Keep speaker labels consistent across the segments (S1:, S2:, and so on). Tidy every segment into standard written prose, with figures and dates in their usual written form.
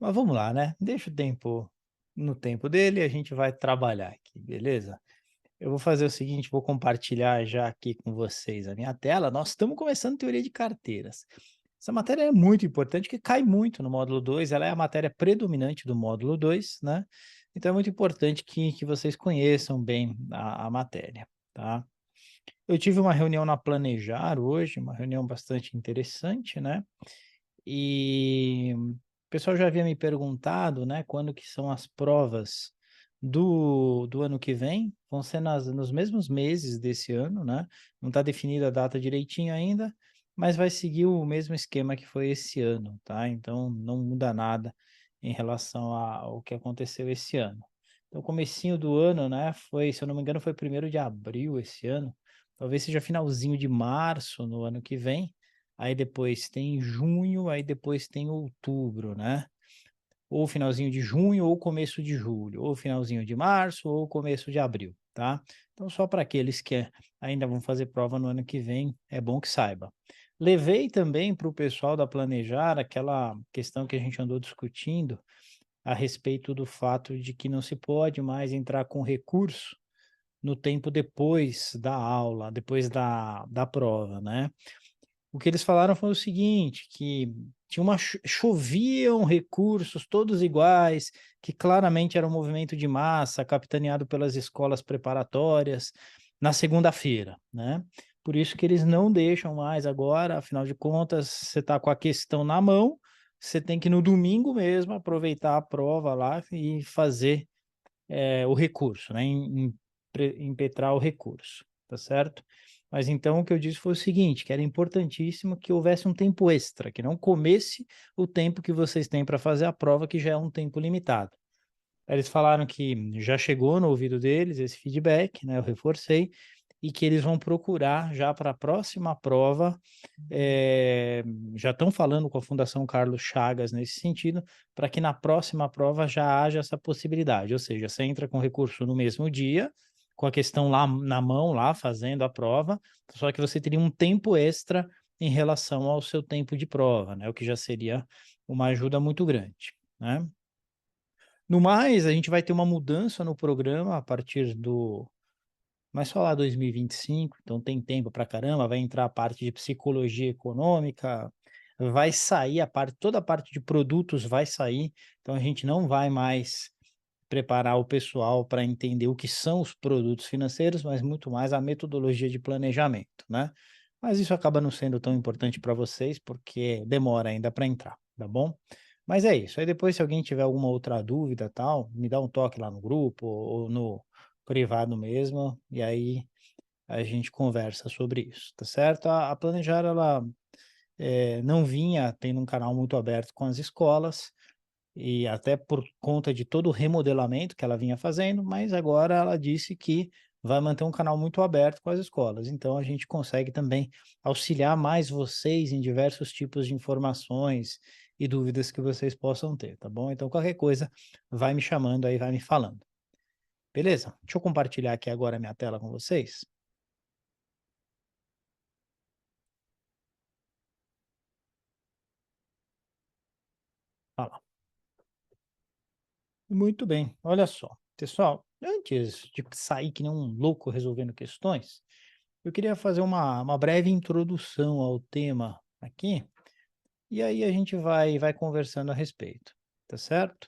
S1: Mas vamos lá, né? Deixa o tempo no tempo dele e a gente vai trabalhar aqui, beleza? Eu vou fazer o seguinte, vou compartilhar já aqui com vocês a minha tela. Nós estamos começando teoria de carteiras. Essa matéria é muito importante, que cai muito no módulo 2. Ela é a matéria predominante do módulo 2, né? Então é muito importante que vocês conheçam bem a matéria, tá? Eu tive uma reunião na Planejar hoje, uma reunião bastante interessante, né? E o pessoal já havia me perguntado, né, quando que são as provas do ano que vem, vão ser nos mesmos meses desse ano, né, não está definida a data direitinho ainda, mas vai seguir o mesmo esquema que foi esse ano, tá, então não muda nada em relação ao que aconteceu esse ano. Então comecinho do ano, né, foi, se eu não me engano, foi 1º de abril esse ano, talvez seja finalzinho de março no ano que vem, aí depois tem junho, aí depois tem outubro, né? Ou finalzinho de junho ou começo de julho, ou finalzinho de março ou começo de abril, tá? Então, só para aqueles que ainda vão fazer prova no ano que vem, é bom que saiba. Levei também para o pessoal da Planejar aquela questão que a gente andou discutindo a respeito do fato de que não se pode mais entrar com recurso no tempo depois da aula, depois da prova, né? O que eles falaram foi o seguinte, que tinha choviam recursos todos iguais, que claramente era um movimento de massa capitaneado pelas escolas preparatórias na segunda-feira, né. Por isso que eles não deixam mais agora, afinal de contas, você está com a questão na mão, você tem que no domingo mesmo aproveitar a prova lá e fazer, o recurso, né, impetrar o recurso, tá certo? Mas então o que eu disse foi o seguinte, que era importantíssimo que houvesse um tempo extra, que não comesse o tempo que vocês têm para fazer a prova, que já é um tempo limitado. Eles falaram que já chegou no ouvido deles esse feedback, né, eu reforcei, e que eles vão procurar já para a próxima prova, eh, já estão falando com a Fundação Carlos Chagas nesse sentido, para que na próxima prova já haja essa possibilidade, ou seja, você entra com recurso no mesmo dia, com a questão lá na mão, lá fazendo a prova, só que você teria um tempo extra em relação ao seu tempo de prova, né, o que já seria uma ajuda muito grande, né. No mais, a gente vai ter uma mudança no programa a partir do mas só lá 2025, então tem tempo pra caramba, vai entrar a parte de psicologia econômica, vai sair a parte toda a parte de produtos vai sair, então a gente não vai mais preparar o pessoal para entender o que são os produtos financeiros, mas muito mais a metodologia de planejamento, né. Mas isso acaba não sendo tão importante para vocês, porque demora ainda para entrar, tá bom? Mas é isso, aí depois se alguém tiver alguma outra dúvida, tal, me dá um toque lá no grupo ou no privado mesmo, e aí a gente conversa sobre isso, tá certo? A Planejar ela, não vinha tendo um canal muito aberto com as escolas, e até por conta de todo o remodelamento que ela vinha fazendo, mas agora ela disse que vai manter um canal muito aberto com as escolas. Então a gente consegue também auxiliar mais vocês em diversos tipos de informações e dúvidas que vocês possam ter, tá bom? Então qualquer coisa, vai me chamando aí, vai me falando. Beleza? Deixa eu compartilhar aqui agora a minha tela com vocês. Olha lá. Muito bem, olha só. Pessoal, antes de sair que nem um louco resolvendo questões, eu queria fazer uma breve introdução ao tema aqui, e aí a gente vai conversando a respeito, tá certo?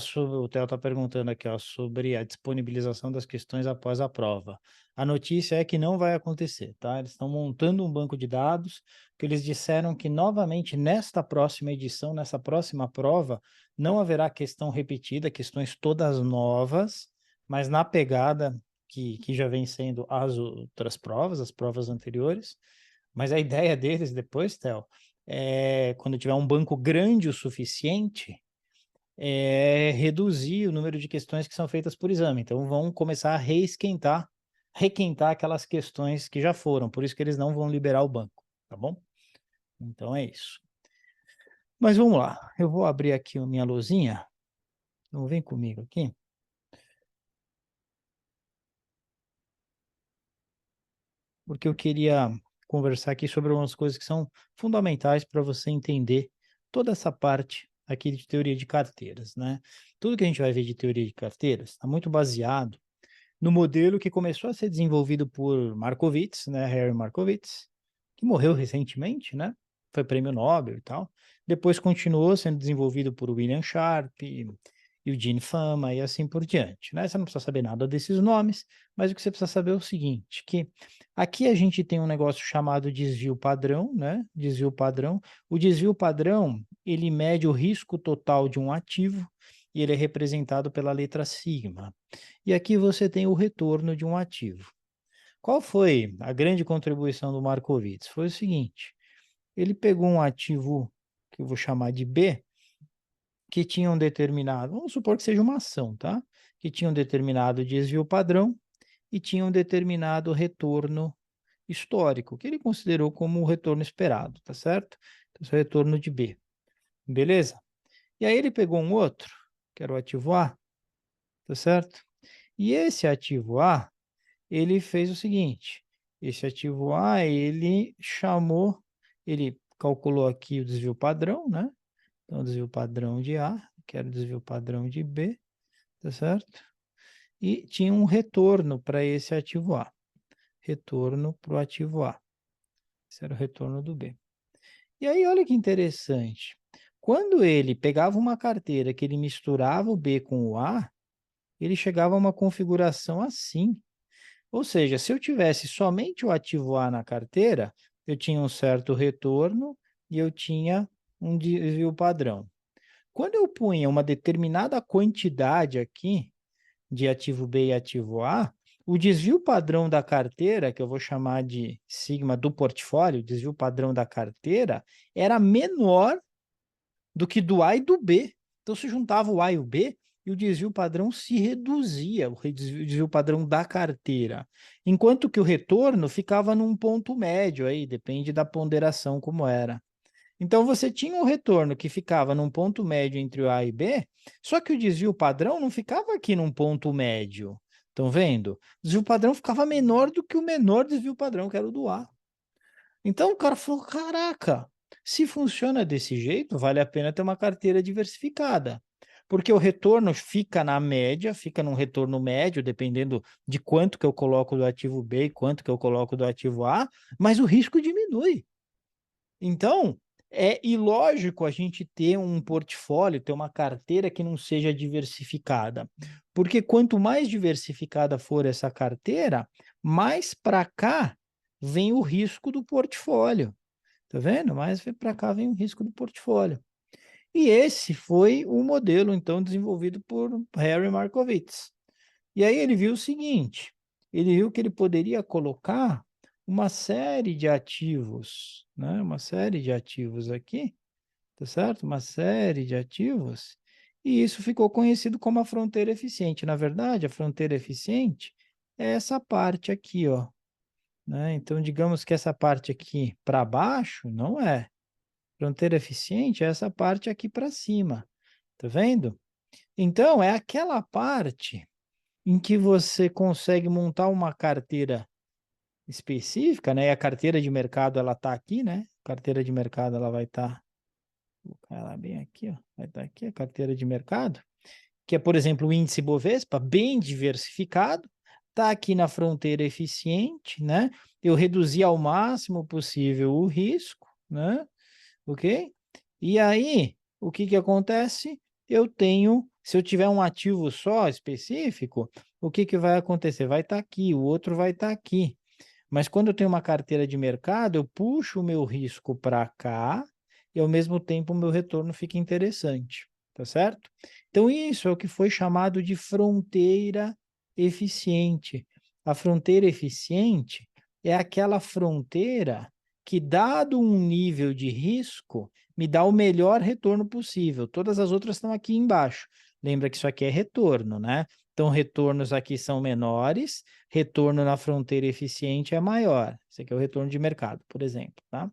S1: Sobre o Theo está perguntando aqui, ó, sobre a disponibilização das questões após a prova. A notícia é que não vai acontecer, tá? Eles estão montando um banco de dados, que eles disseram que novamente nesta próxima edição, nessa próxima prova, não haverá questão repetida, questões todas novas, mas na pegada que já vem sendo as outras provas, as provas anteriores. Mas a ideia deles depois, Theo, é quando tiver um banco grande o suficiente, reduzir o número de questões que são feitas por exame. Então vão começar a requentar aquelas questões que já foram, por isso que eles não vão liberar o banco, tá bom? Então é isso. Mas vamos lá, eu vou abrir aqui a minha luzinha, então vem comigo aqui, porque eu queria conversar aqui sobre algumas coisas que são fundamentais para você entender toda essa parte aqui de teoria de carteiras, né? Tudo que a gente vai ver de teoria de carteiras está muito baseado no modelo que começou a ser desenvolvido por Markowitz, né, Harry Markowitz, que morreu recentemente, né? Foi prêmio Nobel e tal. Depois continuou sendo desenvolvido por William Sharp, Eugene Fama e assim por diante, né? Você não precisa saber nada desses nomes, mas o que você precisa saber é o seguinte, que aqui a gente tem um negócio chamado desvio padrão, né? Desvio padrão. O desvio padrão, ele mede o risco total de um ativo e ele é representado pela letra sigma. E aqui você tem o retorno de um ativo. Qual foi a grande contribuição do Markowitz? Foi o seguinte, ele pegou um ativo que eu vou chamar de B, que tinha um determinado, vamos supor que seja uma ação, tá? Que tinha um determinado desvio padrão e tinha um determinado retorno histórico, que ele considerou como o retorno esperado, tá certo? Então, esse é o retorno de B, beleza? E aí ele pegou um outro, que era o ativo A, tá certo? E esse ativo A, ele fez o seguinte, esse ativo A, ele calculou aqui o desvio padrão, né? Então, desvio padrão de A, que era o desvio padrão de B, tá certo? E tinha um retorno para esse ativo A. Retorno para o ativo A. Esse era o retorno do B. E aí, olha que interessante. Quando ele pegava uma carteira que ele misturava o B com o A, ele chegava a uma configuração assim. Ou seja, se eu tivesse somente o ativo A na carteira, eu tinha um certo retorno e eu tinha um desvio padrão. Quando eu punha uma determinada quantidade aqui de ativo B e ativo A, o desvio padrão da carteira, que eu vou chamar de sigma do portfólio, o desvio padrão da carteira, era menor do que do A e do B. Então, se juntava o A e o B, e o desvio padrão se reduzia, o desvio padrão da carteira. Enquanto que o retorno ficava num ponto médio, aí depende da ponderação como era. Então, você tinha um retorno que ficava num ponto médio entre o A e B, só que o desvio padrão não ficava aqui num ponto médio. Estão vendo? O desvio padrão ficava menor do que o menor desvio padrão, que era o do A. Então, o cara falou, caraca, se funciona desse jeito, vale a pena ter uma carteira diversificada. Porque o retorno fica na média, fica num retorno médio, dependendo de quanto que eu coloco do ativo B e quanto que eu coloco do ativo A, mas o risco diminui. Então, é ilógico a gente ter um portfólio, ter uma carteira que não seja diversificada. Porque quanto mais diversificada for essa carteira, mais para cá vem o risco do portfólio. Tá vendo? Mais para cá vem o risco do portfólio. E esse foi o modelo, então, desenvolvido por Harry Markowitz. E aí ele viu o seguinte, ele viu que ele poderia colocar uma série de ativos, né? Uma série de ativos aqui, tá certo? Uma série de ativos, e isso ficou conhecido como a fronteira eficiente. Na verdade, a fronteira eficiente é essa parte aqui, ó, né? Então, digamos que essa parte aqui para baixo não é. Fronteira eficiente é essa parte aqui para cima, tá vendo? Então, é aquela parte em que você consegue montar uma carteira específica, né? E a carteira de mercado ela está aqui, né? Carteira de mercado ela vai estar, vou colocar ela bem aqui, ó, vai estar aqui a carteira de mercado, que é, por exemplo, o índice Bovespa, bem diversificado, está aqui na fronteira eficiente, né? Eu reduzi ao máximo possível o risco, né? Ok? E aí, o que que acontece? Eu tenho, se eu tiver um ativo só específico, o que que vai acontecer? Vai estar aqui, o outro vai estar aqui. Mas quando eu tenho uma carteira de mercado, eu puxo o meu risco para cá e, ao mesmo tempo, o meu retorno fica interessante, tá certo? Então, isso é o que foi chamado de fronteira eficiente. A fronteira eficiente é aquela fronteira que, dado um nível de risco, me dá o melhor retorno possível. Todas as outras estão aqui embaixo. Lembra que isso aqui é retorno, né? Então, retornos aqui são menores, retorno na fronteira eficiente é maior. Esse aqui é o retorno de mercado, por exemplo, tá?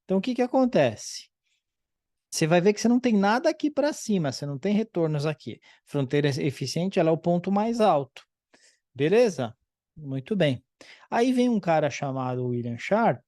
S1: Então, o que que acontece? Você vai ver que você não tem nada aqui para cima, você não tem retornos aqui. Fronteira eficiente, ela é o ponto mais alto. Beleza? Muito bem. Aí vem um cara chamado William Sharp,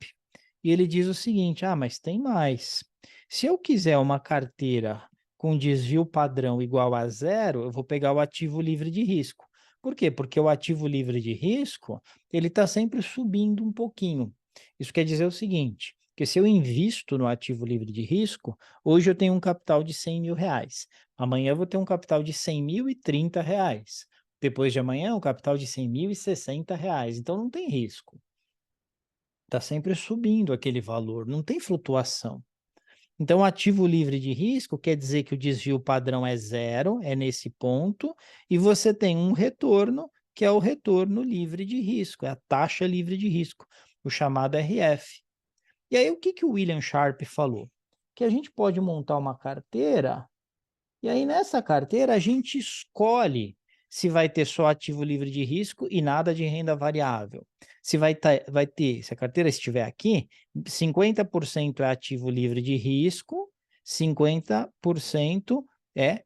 S1: E ele diz o seguinte: ah, mas tem mais. Se eu quiser uma carteira com desvio padrão igual a zero, eu vou pegar o ativo livre de risco. Por quê? Porque o ativo livre de risco, ele está sempre subindo um pouquinho. Isso quer dizer o seguinte, que se eu invisto no ativo livre de risco, hoje eu tenho um capital de R$ 100.000. Amanhã eu vou ter um capital de R$ 100.030. Depois de amanhã, um capital de R$ 100.060. Então não tem risco. Está sempre subindo aquele valor, não tem flutuação. Então, ativo livre de risco quer dizer que o desvio padrão é zero, é nesse ponto, e você tem um retorno, que é o retorno livre de risco, é a taxa livre de risco, o chamado RF. E aí, o que o William Sharpe falou? Que a gente pode montar uma carteira, e aí nessa carteira a gente escolhe se vai ter só ativo livre de risco e nada de renda variável. Se vai ter, se a carteira estiver aqui, 50% é ativo livre de risco, 50% é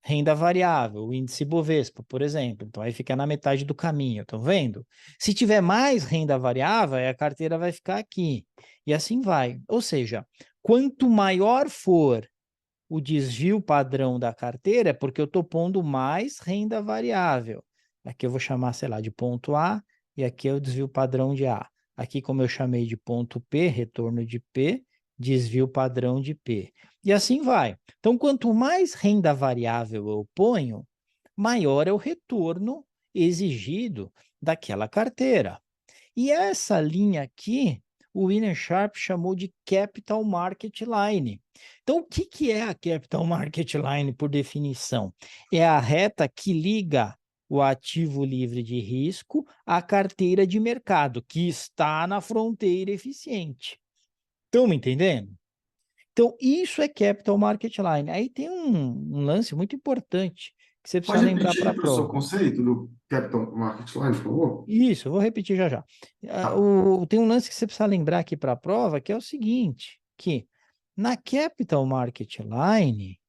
S1: renda variável, o índice Bovespa, por exemplo. Então aí fica na metade do caminho, estão vendo? Se tiver mais renda variável, aí a carteira vai ficar aqui. E assim vai. Ou seja, quanto maior for o desvio padrão da carteira, é porque eu estou pondo mais renda variável. Aqui eu vou chamar, sei lá, de ponto A, e aqui é o desvio padrão de A. Aqui, como eu chamei de ponto P, retorno de P, desvio padrão de P. E assim vai. Então, quanto mais renda variável eu ponho, maior é o retorno exigido daquela carteira. E essa linha aqui, o William Sharpe chamou de Capital Market Line. Então, o que é a Capital Market Line, por definição? É a reta que liga o ativo livre de risco à carteira de mercado, que está na fronteira eficiente. Estão me entendendo? Então, isso é Capital Market Line. Aí tem um lance muito importante que você precisa
S2: Pode
S1: lembrar para
S2: repetir,
S1: a
S2: professor, o
S1: prova.
S2: conceito do Capital Market Line, por favor?
S1: Isso, eu vou repetir já já.
S2: Tá.
S1: Tem um lance que você precisa lembrar aqui para a prova, que é o seguinte, que na Capital Market Line,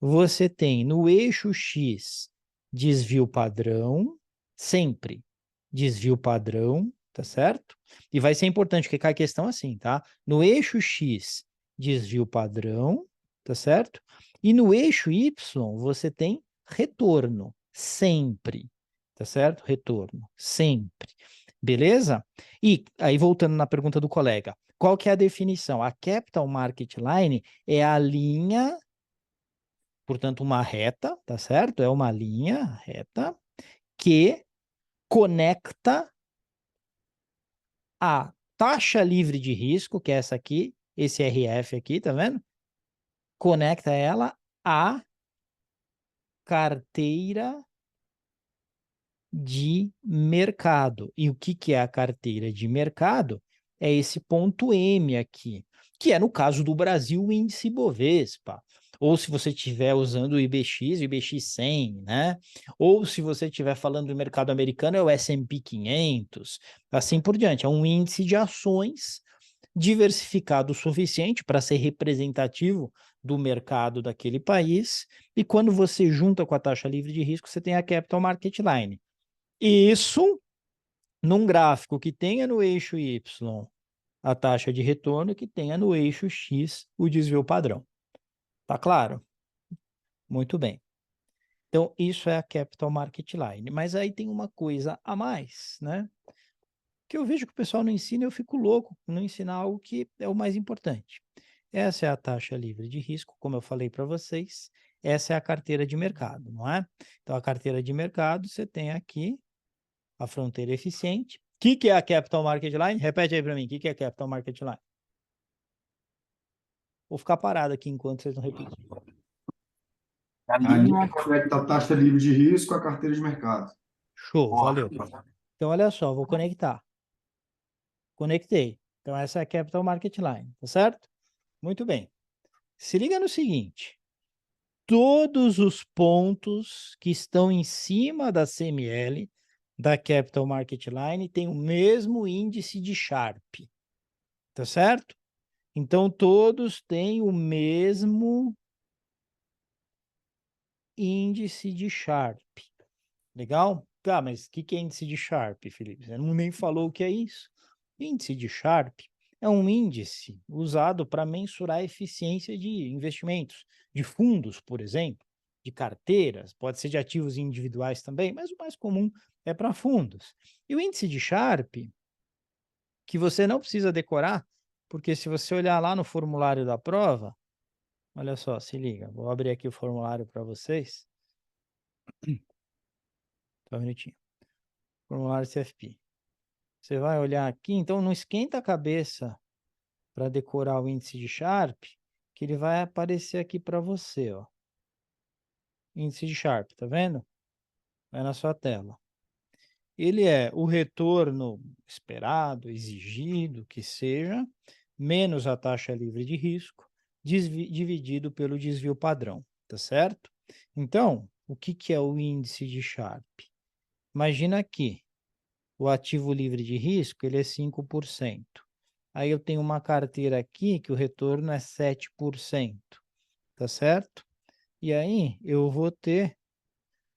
S1: você tem no eixo X desvio padrão, sempre desvio padrão, tá certo? E vai ser importante que cai questão assim, tá? No eixo X, desvio padrão, tá certo? E no eixo Y, você tem retorno, sempre, tá certo? Retorno, sempre. Beleza? E aí, voltando na pergunta do colega, qual que é a definição? A Capital Market Line é a linha, portanto, uma reta, tá certo? É uma linha reta que conecta a taxa livre de risco, que é essa aqui, esse RF aqui, tá vendo? Conecta ela à carteira de mercado. E o que é a carteira de mercado? É esse ponto M aqui, que é, no caso do Brasil, o índice Bovespa. Ou se você estiver usando o IBX, o IBX 100, né? Ou se você estiver falando do mercado americano, é o S&P 500, assim por diante. É um índice de ações diversificado o suficiente para ser representativo do mercado daquele país. E quando você junta com a taxa livre de risco, você tem a Capital Market Line. Isso num gráfico que tenha no eixo Y a taxa de retorno, que tenha no eixo X o desvio padrão. Tá claro? Muito bem. Então, isso é a Capital Market Line. Mas aí tem uma coisa a mais, né? Que eu vejo que o pessoal não ensina, eu fico louco não ensinar algo que é o mais importante. Essa é a taxa livre de risco, como eu falei para vocês. Essa é a carteira de mercado, não é? Então, a carteira de mercado, você tem aqui a fronteira eficiente. O que é a Capital Market Line? Repete aí para mim, o que é a Capital Market Line? Vou ficar parado aqui enquanto vocês não repetem.
S2: A linha conecta a taxa livre de risco à carteira de mercado.
S1: Show, valeu.
S2: Ótimo.
S1: Então, olha só, vou conectar. Conectei. Então, essa é a Capital Market Line, tá certo? Muito bem. Se liga no seguinte. Todos os pontos que estão em cima da CML, da Capital Market Line, têm o mesmo índice de Sharp, tá certo? Então, todos têm o mesmo índice de Sharp. Legal? Tá, mas o que é índice de Sharp, Felipe? Você não nem falou o que é isso. Índice de Sharp é um índice usado para mensurar a eficiência de investimentos, de fundos, por exemplo, de carteiras, pode ser de ativos individuais também, mas o mais comum é para fundos. E o índice de Sharpe, que você não precisa decorar, porque se você olhar lá no formulário da prova, olha só, se liga, vou abrir aqui o formulário para vocês. Só um minutinho. Formulário CFP. Você vai olhar aqui, então não esquenta a cabeça para decorar o índice de Sharpe, que ele vai aparecer aqui para você, ó. Índice de Sharpe, tá vendo? Vai na sua tela. Ele é o retorno esperado, exigido, que seja, menos a taxa livre de risco, dividido pelo desvio padrão, tá certo? Então, o que que é o índice de Sharpe? Imagina aqui, o ativo livre de risco, ele é 5%. Aí eu tenho uma carteira aqui que o retorno é 7%, tá certo? E aí eu vou ter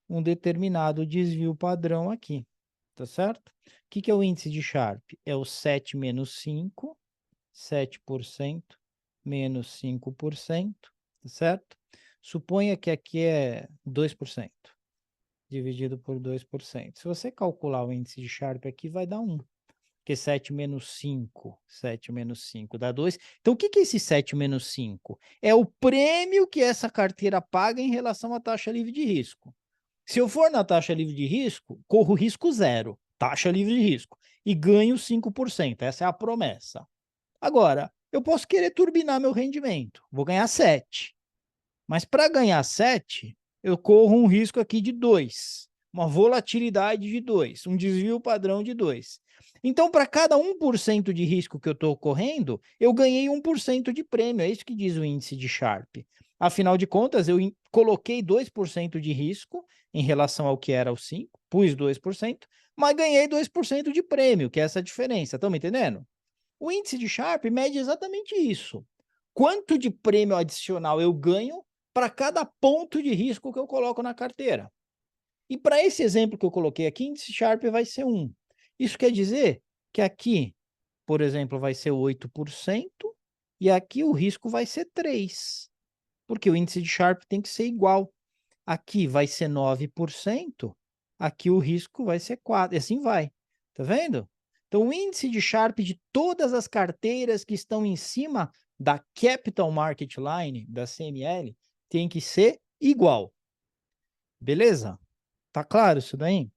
S1: um determinado desvio padrão aqui, tá certo? O que que é o índice de Sharpe? É o 7 menos 5, 7% menos 5%, tá certo? Suponha que aqui é 2%, dividido por 2%. Se você calcular o índice de Sharpe aqui, vai dar 1. Porque 7 menos 5, 7 menos 5 dá 2. Então, o que que é esse 7 menos 5? É o prêmio que essa carteira paga em relação à taxa livre de risco. Se eu for na taxa livre de risco, corro risco zero, taxa livre de risco, e ganho 5%. Essa é a promessa. Agora, eu posso querer turbinar meu rendimento. Vou ganhar 7. Mas para ganhar 7, eu corro um risco aqui de 2. Uma volatilidade de 2, um desvio padrão de 2. Então, para cada 1% de risco que eu estou correndo, eu ganhei 1% de prêmio. É isso que diz o índice de Sharpe. Afinal de contas, eu coloquei 2% de risco em relação ao que era o 5, pus 2%, mas ganhei 2% de prêmio, que é essa diferença. Estão me entendendo? O índice de Sharpe mede exatamente isso. Quanto de prêmio adicional eu ganho para cada ponto de risco que eu coloco na carteira. E para esse exemplo que eu coloquei aqui, índice Sharpe vai ser 1. Isso quer dizer que aqui, por exemplo, vai ser 8% e aqui o risco vai ser 3, porque o índice de Sharpe tem que ser igual. Aqui vai ser 9%, aqui o risco vai ser 4, e assim vai. Tá vendo? Então, o índice de Sharpe de todas as carteiras que estão em cima da Capital Market Line, da CML, tem que ser igual. Beleza? Tá claro isso daí?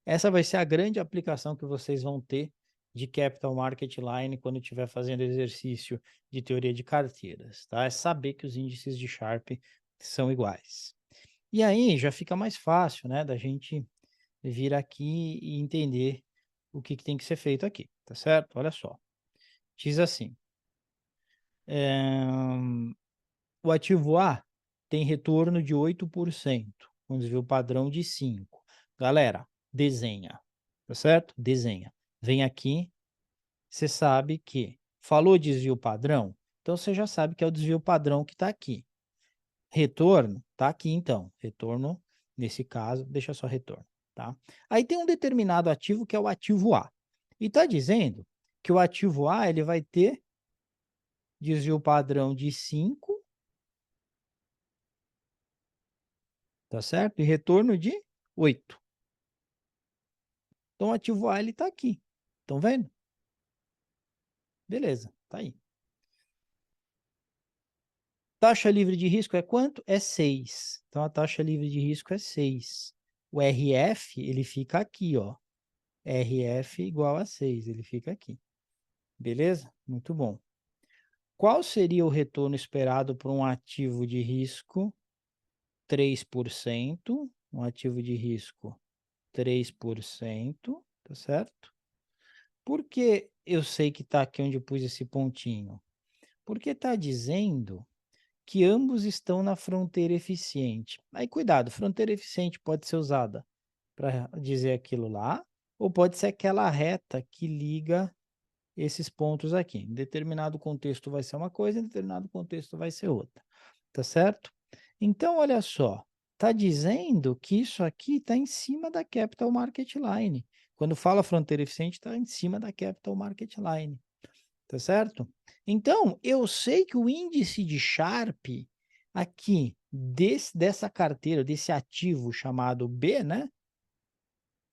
S1: Essa vai ser a grande aplicação que vocês vão ter de Capital Market Line quando estiver fazendo exercício de teoria de carteiras, tá? É saber que os índices de Sharpe são iguais. E aí já fica mais fácil, né, da gente vir aqui e entender o que tem que ser feito aqui, tá certo? Olha só. Diz assim, o ativo A tem retorno de 8%, com desvio padrão de 5%. Galera, desenha, tá certo? Desenha. Vem aqui, você sabe que falou desvio padrão, então você já sabe que é o desvio padrão que está aqui. Retorno, tá aqui então. Retorno, nesse caso, deixa só retorno, tá? Aí tem um determinado ativo que é o ativo A. E está dizendo que o ativo A ele vai ter desvio padrão de 5, tá certo? E retorno de 8. Então, o ativo A ele está aqui. Estão vendo? Beleza, tá aí. Taxa livre de risco é quanto? É 6. Então, a taxa livre de risco é 6. O RF, ele fica aqui, ó. RF igual a 6, ele fica aqui. Beleza? Muito bom. Qual seria o retorno esperado por um ativo de risco? 3%. Um ativo de risco, 3%, tá certo? Por que eu sei que está aqui onde eu pus esse pontinho? Porque está dizendo que ambos estão na fronteira eficiente. Aí, cuidado, fronteira eficiente pode ser usada para dizer aquilo lá, ou pode ser aquela reta que liga esses pontos aqui. Em determinado contexto vai ser uma coisa, em determinado contexto vai ser outra. Tá certo? Então, olha só, está dizendo que isso aqui está em cima da Capital Market Line, Quando fala fronteira eficiente, está em cima da Capital Market Line, tá certo? Então, eu sei que o índice de Sharp aqui, dessa carteira, desse ativo chamado B, né? Vou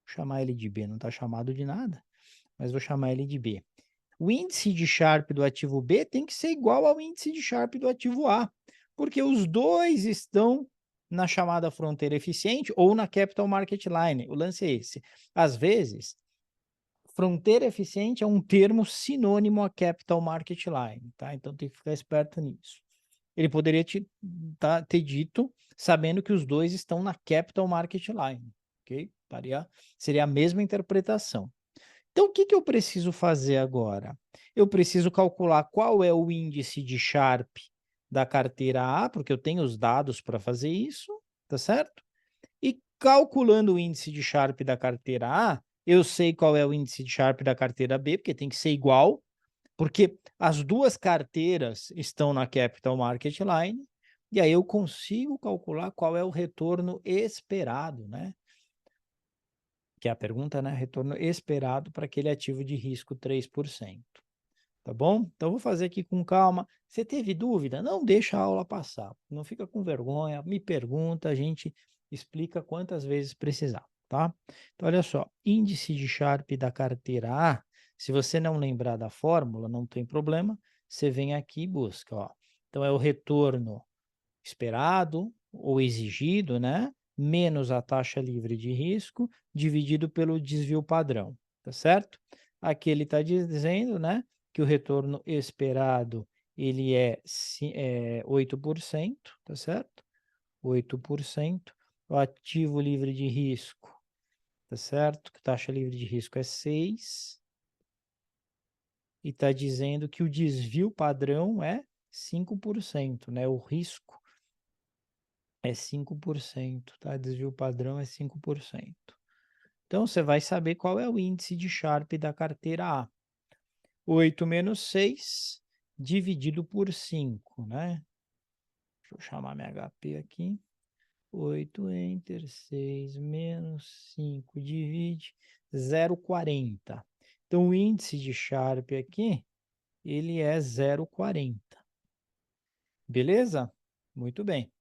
S1: chamar ele de B, não está chamado de nada, mas vou chamar ele de B. O índice de Sharp do ativo B tem que ser igual ao índice de Sharp do ativo A, porque os dois estão na chamada fronteira eficiente ou na Capital Market Line. O lance é esse. Às vezes, fronteira eficiente é um termo sinônimo a Capital Market Line, tá? Então tem que ficar esperto nisso. Ele poderia ter dito sabendo que os dois estão na Capital Market Line, ok? Seria a mesma interpretação. Então, o que eu preciso fazer agora? Eu preciso calcular qual é o índice de Sharp da carteira A, porque eu tenho os dados para fazer isso, tá certo? E calculando o índice de Sharp da carteira A, eu sei qual é o índice de Sharp da carteira B, porque tem que ser igual, porque as duas carteiras estão na Capital Market Line, e aí eu consigo calcular qual é o retorno esperado, né? Que é a pergunta, né? Retorno esperado para aquele ativo de risco 3%. Tá bom? Então, vou fazer aqui com calma. Você teve dúvida? Não deixa a aula passar. Não fica com vergonha, me pergunta, a gente explica quantas vezes precisar, tá? Então, olha só, índice de Sharp da carteira A, se você não lembrar da fórmula, não tem problema, você vem aqui e busca, ó. Então, é o retorno esperado ou exigido, né? Menos a taxa livre de risco, dividido pelo desvio padrão, tá certo? Aqui ele está dizendo, né, que o retorno esperado ele é 8%, tá certo? 8%. O ativo livre de risco, tá certo? Que taxa livre de risco é 6%. E está dizendo que o desvio padrão é 5%, né? O risco é 5%, tá? Desvio padrão é 5%. Então, você vai saber qual é o índice de Sharp da carteira A. 8 menos 6 dividido por 5, né? Deixa eu chamar minha HP aqui. 8, enter, 6 menos 5 divide 0,40. Então, o índice de Sharp aqui, ele é 0,40. Beleza? Muito bem.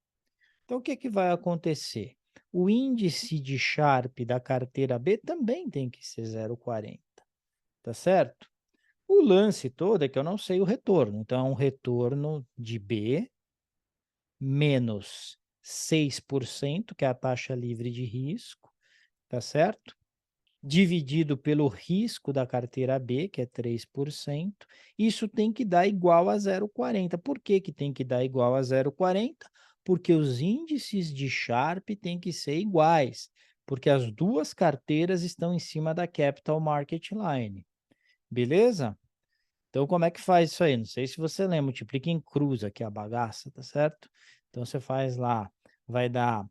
S1: Então, o que vai acontecer? O índice de Sharp da carteira B também tem que ser 0,40, tá certo? O lance todo é que eu não sei o retorno. Então, é um retorno de B menos 6%, que é a taxa livre de risco, tá certo? Dividido pelo risco da carteira B, que é 3%, isso tem que dar igual a 0,40. Por que tem que dar igual a 0,40? Porque os índices de Sharp têm que ser iguais, porque as duas carteiras estão em cima da Capital Market Line. Beleza? Então, como é que faz isso aí? Não sei se você lembra, multiplica em cruz aqui a bagaça, tá certo? Então, você faz lá, vai dar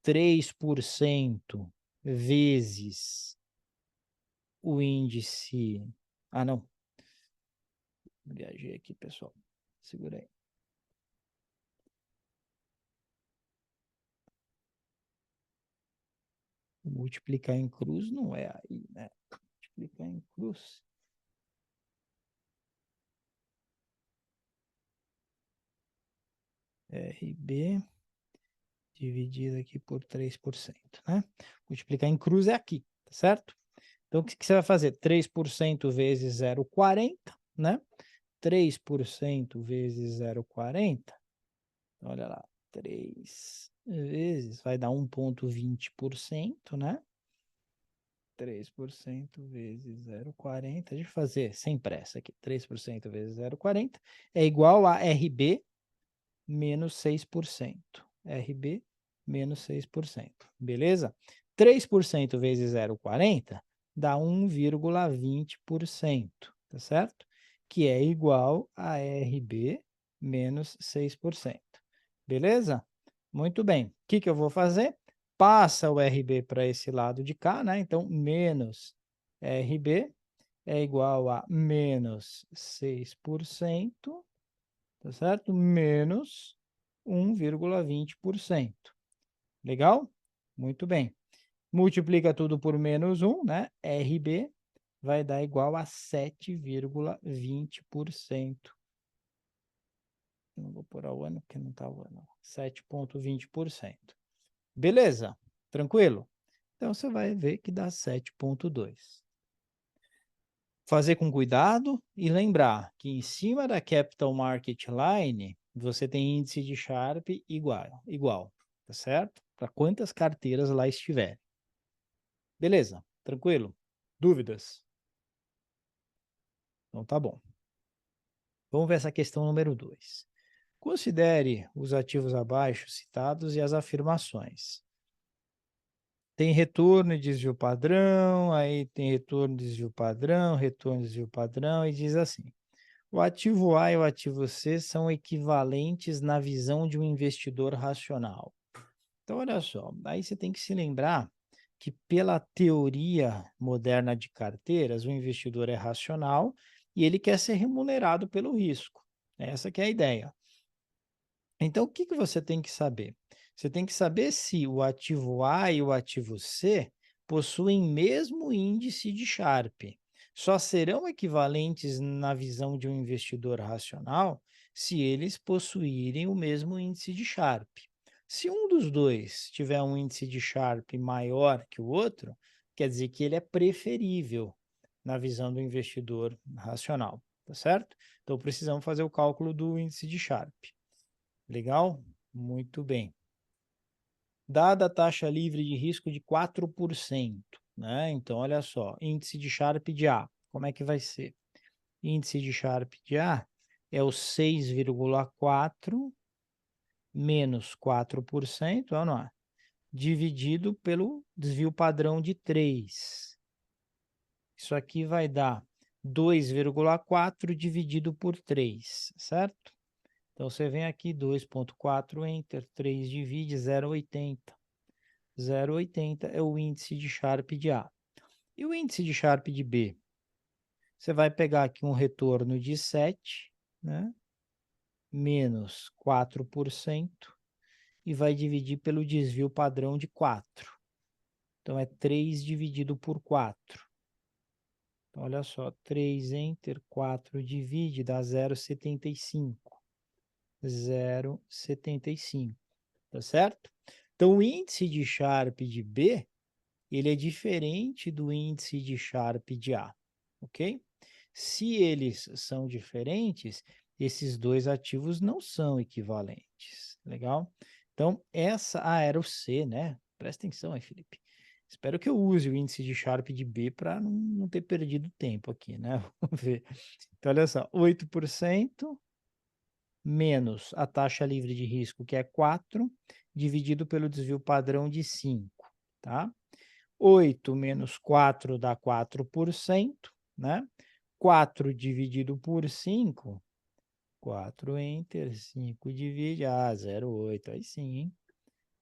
S1: 3% vezes o índice... Ah, não. Viajei aqui, pessoal. Segura aí. Multiplicar em cruz não é aí, né? Multiplicar em cruz. RB dividido aqui por 3%, né? Multiplicar em cruz é aqui, tá certo? Então, o que você vai fazer? 3% vezes 0,40, né? 3% vezes 0,40, olha lá, 3 vezes, vai dar 1,20%, né? 3% vezes 0,40, deixa eu fazer sem pressa aqui, 3% vezes 0,40 é igual a RB menos 6%. RB menos 6%, beleza? 3% vezes 0,40 dá 1,20%, tá certo? Que é igual a RB menos 6%. Beleza? Muito bem. O que eu vou fazer? Passa o RB para esse lado de cá, né? Então, menos RB é igual a menos 6%, tá certo? Menos 1,20%. Legal? Muito bem. multiplica tudo por menos 1, né? RB vai dar igual a 7,20%. Não vou pôr ao ano, porque não está o ano. 7,20%. Beleza? Tranquilo? Então, você vai ver que dá 7,2. Fazer com cuidado e lembrar que em cima da Capital Market Line, você tem índice de Sharpe igual, tá certo? Para quantas carteiras lá estiverem. Beleza? Tranquilo? Dúvidas? Então, tá bom. Vamos ver essa questão número 2. Considere os ativos abaixo citados e as afirmações. Tem retorno e desvio padrão, aí tem retorno, desvio padrão, retorno, desvio padrão, e diz assim: o ativo A e o ativo C são equivalentes na visão de um investidor racional. Então, olha só, aí você tem que se lembrar que pela teoria moderna de carteiras, o investidor é racional e ele quer ser remunerado pelo risco. Essa que é a ideia. Então, o que você tem que saber? Você tem que saber se o ativo A e o ativo C possuem mesmo índice de Sharpe. Só serão equivalentes na visão de um investidor racional se eles possuírem o mesmo índice de Sharpe. Se um dos dois tiver um índice de Sharpe maior que o outro, quer dizer que ele é preferível na visão do investidor racional, tá certo? Então, precisamos fazer o cálculo do índice de Sharpe. Legal? Muito bem. Dada a taxa livre de risco de 4%, né? Então, olha só, índice de Sharpe de A, como é que vai ser? Índice de Sharpe de A é o 6,4 menos 4%, ou não é? Dividido pelo desvio padrão de 3. Isso aqui vai dar 2,4 dividido por 3, certo? Então, você vem aqui, 2,4, Enter, 3 divide, 0,80. 0,80 é o índice de Sharpe de A. E o índice de Sharpe de B? Você vai pegar aqui um retorno de 7, né? Menos 4%, e vai dividir pelo desvio padrão de 4. Então, é 3 dividido por 4. Então, olha só, 3, Enter, 4 divide, dá 0,75. 0,75. Tá certo? Então, o índice de Sharpe de B, ele é diferente do índice de Sharpe de A, ok? Se eles são diferentes, esses dois ativos não são equivalentes, legal? Então, essa era o C, né? Presta atenção aí, Felipe. Espero que eu use o índice de Sharpe de B para não ter perdido tempo aqui, né? Vamos ver. Então, olha só, 8% menos a taxa livre de risco, que é 4, dividido pelo desvio padrão de 5, tá? 8 menos 4 dá 4%, né? 4 dividido por 5, 4 Enter, 5 divide, 0,8, aí sim, hein?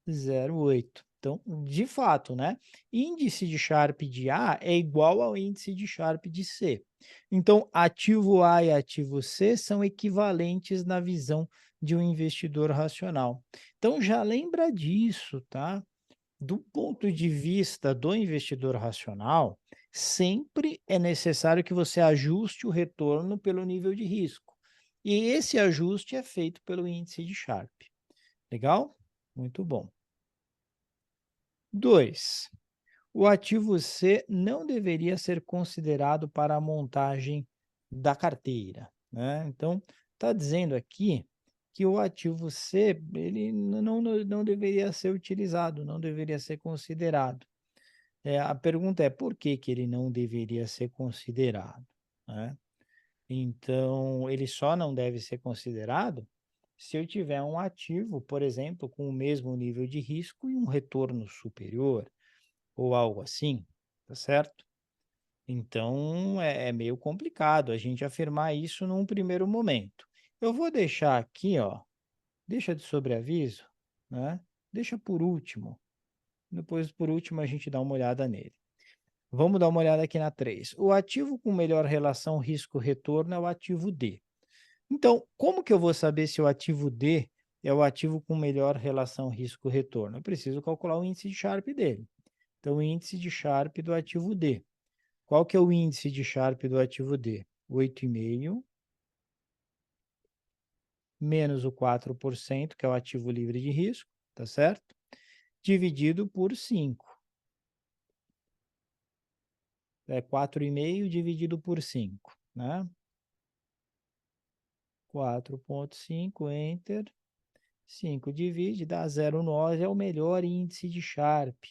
S1: 0,8. Então, de fato, né? Índice de Sharpe de A é igual ao índice de Sharpe de C. Então, ativo A e ativo C são equivalentes na visão de um investidor racional. Então, já lembra disso, tá? Do ponto de vista do investidor racional, sempre é necessário que você ajuste o retorno pelo nível de risco. E esse ajuste é feito pelo índice de Sharpe. Legal? Muito bom. 2. O ativo C não deveria ser considerado para a montagem da carteira, né? Então, está dizendo aqui que o ativo C ele não deveria ser utilizado, não deveria ser considerado. A pergunta é por que ele não deveria ser considerado, né? Então, ele só não deve ser considerado se eu tiver um ativo, por exemplo, com o mesmo nível de risco e um retorno superior, ou algo assim, tá certo? Então, é meio complicado a gente afirmar isso num primeiro momento. Eu vou deixar aqui, ó, deixa de sobreaviso, né? Deixa por último. Depois, por último, a gente dá uma olhada nele. Vamos dar uma olhada aqui na 3. O ativo com melhor relação risco-retorno é o ativo D. Então, como que eu vou saber se o ativo D é o ativo com melhor relação risco-retorno? Eu preciso calcular o índice de Sharpe dele. Então, o índice de Sharpe do ativo D. Qual que é o índice de Sharpe do ativo D? 8,5 menos o 4%, que é o ativo livre de risco, tá certo? Dividido por 5. É 4,5 dividido por 5, né? 4,5, enter. 5 divide, dá 0,9, é o melhor índice de Sharpe.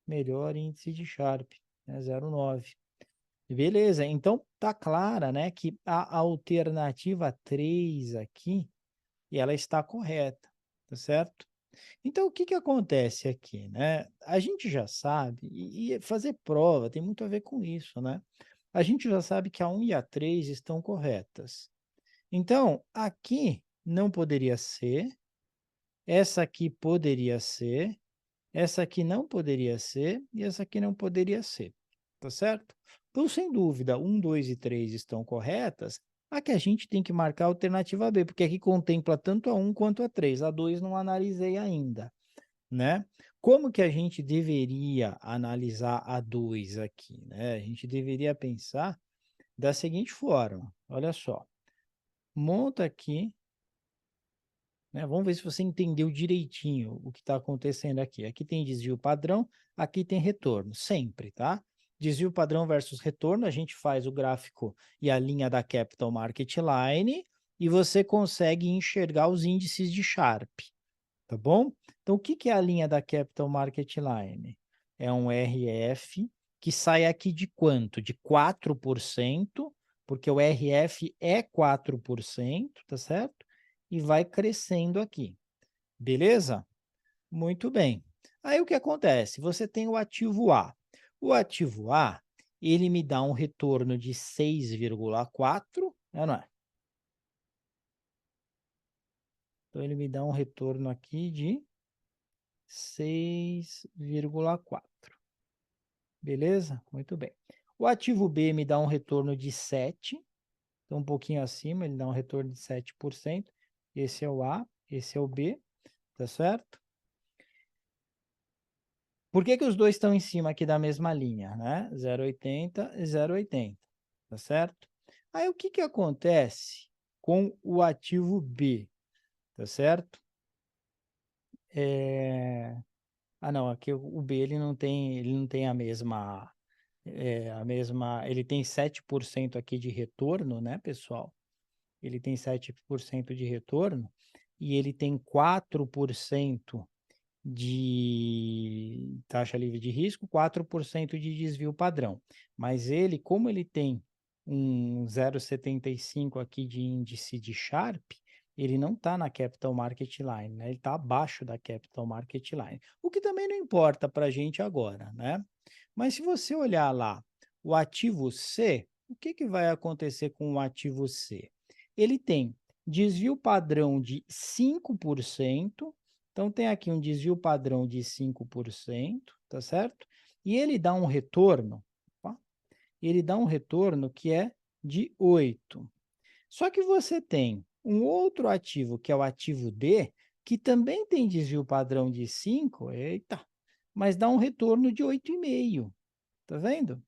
S1: Melhor índice de Sharpe, né? 0,9. Beleza, então tá clara, né, que a alternativa 3 aqui, e ela está correta, tá certo? Então, o que que acontece aqui, né? A gente já sabe, e fazer prova tem muito a ver com isso, né? A gente já sabe que a 1 e a 3 estão corretas. Então, aqui não poderia ser, essa aqui poderia ser, essa aqui não poderia ser e essa aqui não poderia ser, tá certo? Então, sem dúvida, 1, 2 e 3 estão corretas, a que a gente tem que marcar a alternativa B, porque aqui contempla tanto a 1 quanto a 3. A 2 não analisei ainda, né? Como que a gente deveria analisar a 2 aqui, né? A gente deveria pensar da seguinte forma, olha só, monta aqui, né? Vamos ver se você entendeu direitinho o que está acontecendo aqui. Aqui tem desvio padrão, aqui tem retorno, sempre, tá? Desvio padrão versus retorno, a gente faz o gráfico e a linha da Capital Market Line e você consegue enxergar os índices de Sharpe, tá bom? Então, o que que é a linha da Capital Market Line? É um RF que sai aqui de quanto? De 4%, porque o RF é 4%, tá certo? E vai crescendo aqui, beleza? Muito bem. Aí o que acontece? Você tem o ativo A. O ativo A, ele me dá um retorno de 6,4, não é? Então, ele me dá um retorno aqui de 6,4. Beleza? Muito bem. O ativo B me dá um retorno de 7, então um pouquinho acima, ele dá um retorno de 7%. Esse é o A, esse é o B, tá certo? Por que que os dois estão em cima aqui da mesma linha, né? 0,80 e 0,80, tá certo? Aí o que que acontece com o ativo B, tá certo? Ah, não, aqui o B ele não tem ele tem 7% aqui de retorno, né, pessoal? Ele tem 7% de retorno e ele tem 4% de taxa livre de risco, 4% de desvio padrão. Mas ele, como ele tem um 0,75 aqui de índice de Sharpe, ele não está na Capital Market Line, né? Ele está abaixo da Capital Market Line, o que também não importa para a gente agora, né? Mas se você olhar lá o ativo C, o que que vai acontecer com o ativo C? Ele tem desvio padrão de 5%, então tem aqui um desvio padrão de 5%, tá certo? E ele dá um retorno, opa, ele dá um retorno que é de 8. Só que você tem um outro ativo, que é o ativo D, que também tem desvio padrão de 5, eita, mas dá um retorno de 8,5. Tá vendo?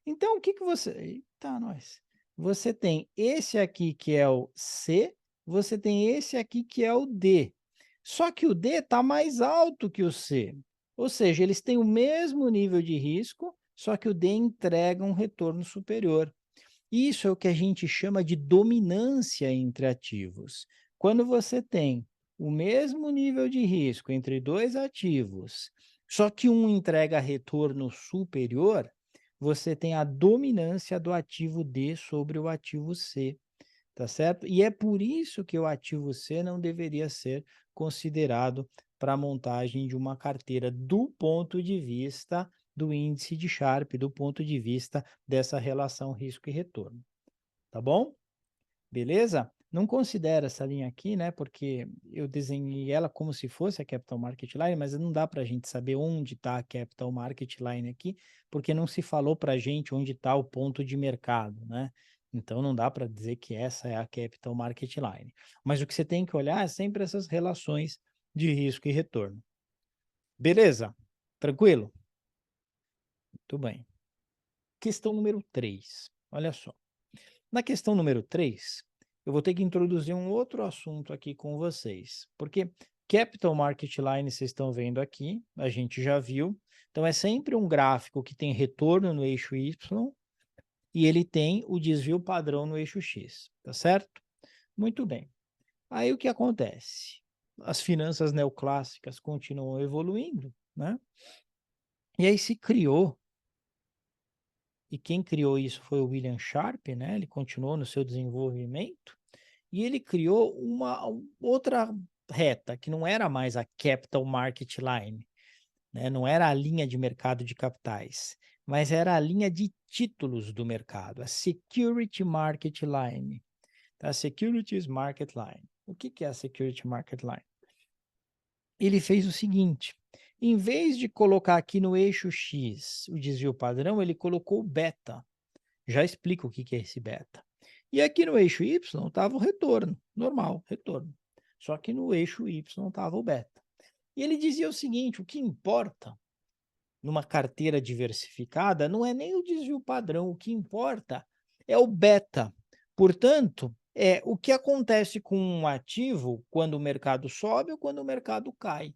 S1: Então, o que que você... Eita, nós. Você tem esse aqui que é o C, você tem esse aqui que é o D. Só que o D está mais alto que o C. Ou seja, eles têm o mesmo nível de risco, só que o D entrega um retorno superior. Isso é o que a gente chama de dominância entre ativos. Quando você tem o mesmo nível de risco entre dois ativos, só que um entrega retorno superior, você tem a dominância do ativo D sobre o ativo C, tá certo? E é por isso que o ativo C não deveria ser considerado para a montagem de uma carteira do ponto de vista do índice de Sharpe, do ponto de vista dessa relação risco e retorno. Tá bom? Beleza? Não considera essa linha aqui, né? Porque eu desenhei ela como se fosse a Capital Market Line, mas não dá para a gente saber onde está a Capital Market Line aqui, porque não se falou para a gente onde está o ponto de mercado, né? Então não dá para dizer que essa é a Capital Market Line. Mas o que você tem que olhar é sempre essas relações de risco e retorno. Beleza? Tranquilo? Muito bem. Questão número 3. Olha só. Na questão número 3, eu vou ter que introduzir um outro assunto aqui com vocês, porque Capital Market Line, vocês estão vendo aqui, a gente já viu. Então, é sempre um gráfico que tem retorno no eixo Y e ele tem o desvio padrão no eixo X, tá certo? Muito bem. Aí o que acontece? As finanças neoclássicas continuam evoluindo, né? E aí se criou, e quem criou isso foi o William Sharpe, né? Ele continuou no seu desenvolvimento, e ele criou uma outra reta, que não era mais a Capital Market Line, né? Não era a linha de mercado de capitais, mas era a linha de títulos do mercado, a Security Market Line, tá? Securities Market Line. O que que é a Security Market Line? Ele fez o seguinte, em vez de colocar aqui no eixo X o desvio padrão, ele colocou o beta. Já explico o que que é esse beta. E aqui no eixo Y estava o retorno, normal, retorno. Só que no eixo Y estava o beta. E ele dizia o seguinte, o que importa numa carteira diversificada não é nem o desvio padrão, o que importa é o beta. Portanto, é o que acontece com um ativo quando o mercado sobe ou quando o mercado cai.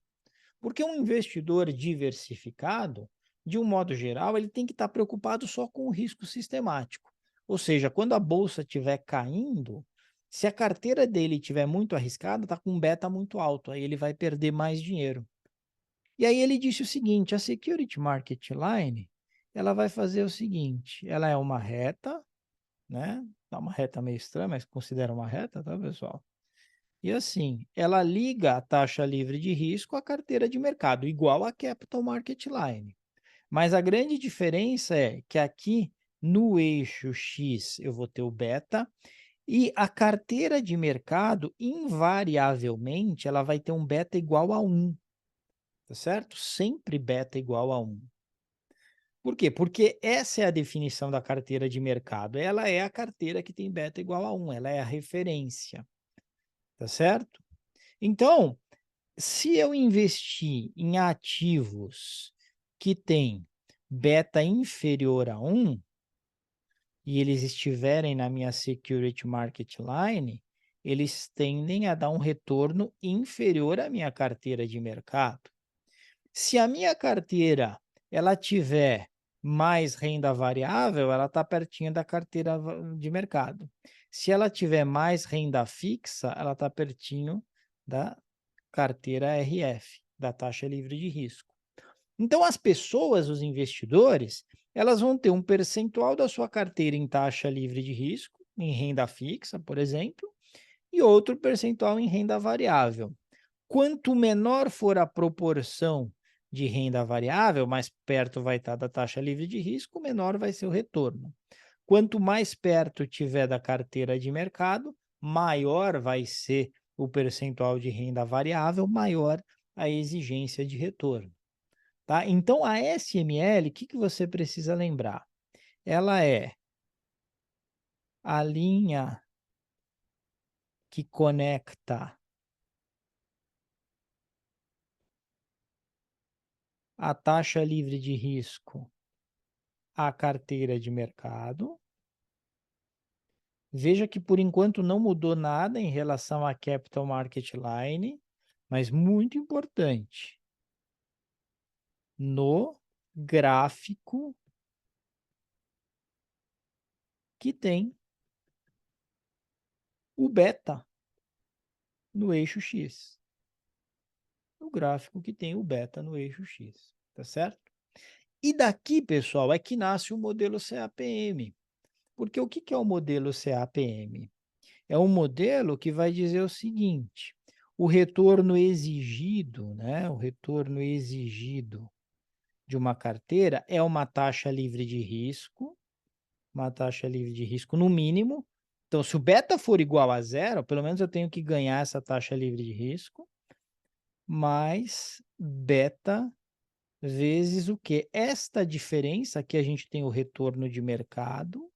S1: Porque um investidor diversificado, de um modo geral, ele tem que estar preocupado só com o risco sistemático. Ou seja, quando a bolsa estiver caindo, se a carteira dele estiver muito arriscada, está com um beta muito alto, aí ele vai perder mais dinheiro. E aí ele disse o seguinte, a Security Market Line, ela vai fazer o seguinte, ela é uma reta, né? Tá uma reta meio estranha, mas considera uma reta, tá, pessoal? E assim, ela liga a taxa livre de risco à carteira de mercado, igual a Capital Market Line. Mas a grande diferença é que aqui no eixo X eu vou ter o beta e a carteira de mercado, invariavelmente, ela vai ter um beta igual a 1, tá certo? Sempre beta igual a 1. Por quê? Porque essa é a definição da carteira de mercado. Ela é a carteira que tem beta igual a 1, ela é a referência, tá certo? Então, se eu investir em ativos que têm beta inferior a 1 e eles estiverem na minha Security Market Line, eles tendem a dar um retorno inferior à minha carteira de mercado. Se a minha carteira ela tiver mais renda variável, ela está pertinho da carteira de mercado. Se ela tiver mais renda fixa, ela está pertinho da carteira RF, da taxa livre de risco. Então, as pessoas, os investidores, elas vão ter um percentual da sua carteira em taxa livre de risco, em renda fixa, por exemplo, e outro percentual em renda variável. Quanto menor for a proporção de renda variável, mais perto vai estar da taxa livre de risco, menor vai ser o retorno. Quanto mais perto tiver da carteira de mercado, maior vai ser o percentual de renda variável, maior a exigência de retorno. Tá? Então, a SML, o que você precisa lembrar? Ela é a linha que conecta a taxa livre de risco à carteira de mercado. Veja que, por enquanto, não mudou nada em relação à Capital Market Line, mas muito importante, no gráfico que tem o beta no eixo X. O gráfico que tem o beta no eixo X, tá certo? E daqui, pessoal, é que nasce o modelo CAPM. Porque o que é o modelo CAPM? É um modelo que vai dizer o seguinte, o retorno exigido, né? O retorno exigido de uma carteira é uma taxa livre de risco, uma taxa livre de risco no mínimo. Então, se o beta for igual a 0, pelo menos eu tenho que ganhar essa taxa livre de risco, mais beta vezes o quê? Esta diferença que a gente tem o retorno de mercado,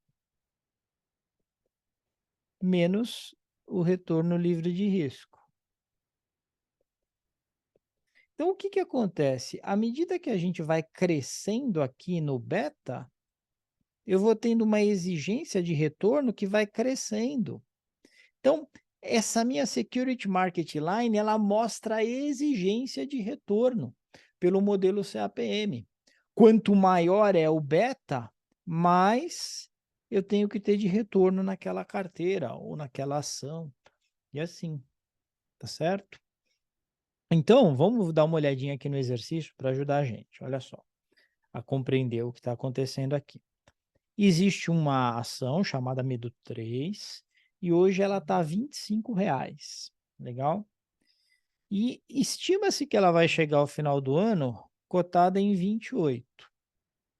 S1: menos o retorno livre de risco. Então, o que que acontece? À medida que a gente vai crescendo aqui no beta, eu vou tendo uma exigência de retorno que vai crescendo. Então, essa minha Security Market Line, ela mostra a exigência de retorno pelo modelo CAPM. Quanto maior é o beta, mais eu tenho que ter de retorno naquela carteira ou naquela ação. E assim, tá certo? Então, vamos dar uma olhadinha aqui no exercício para ajudar a gente. Olha só, a compreender o que está acontecendo aqui. Existe uma ação chamada Medo 3 e hoje ela está R$ 25. Legal? E estima-se que ela vai chegar ao final do ano cotada em 28,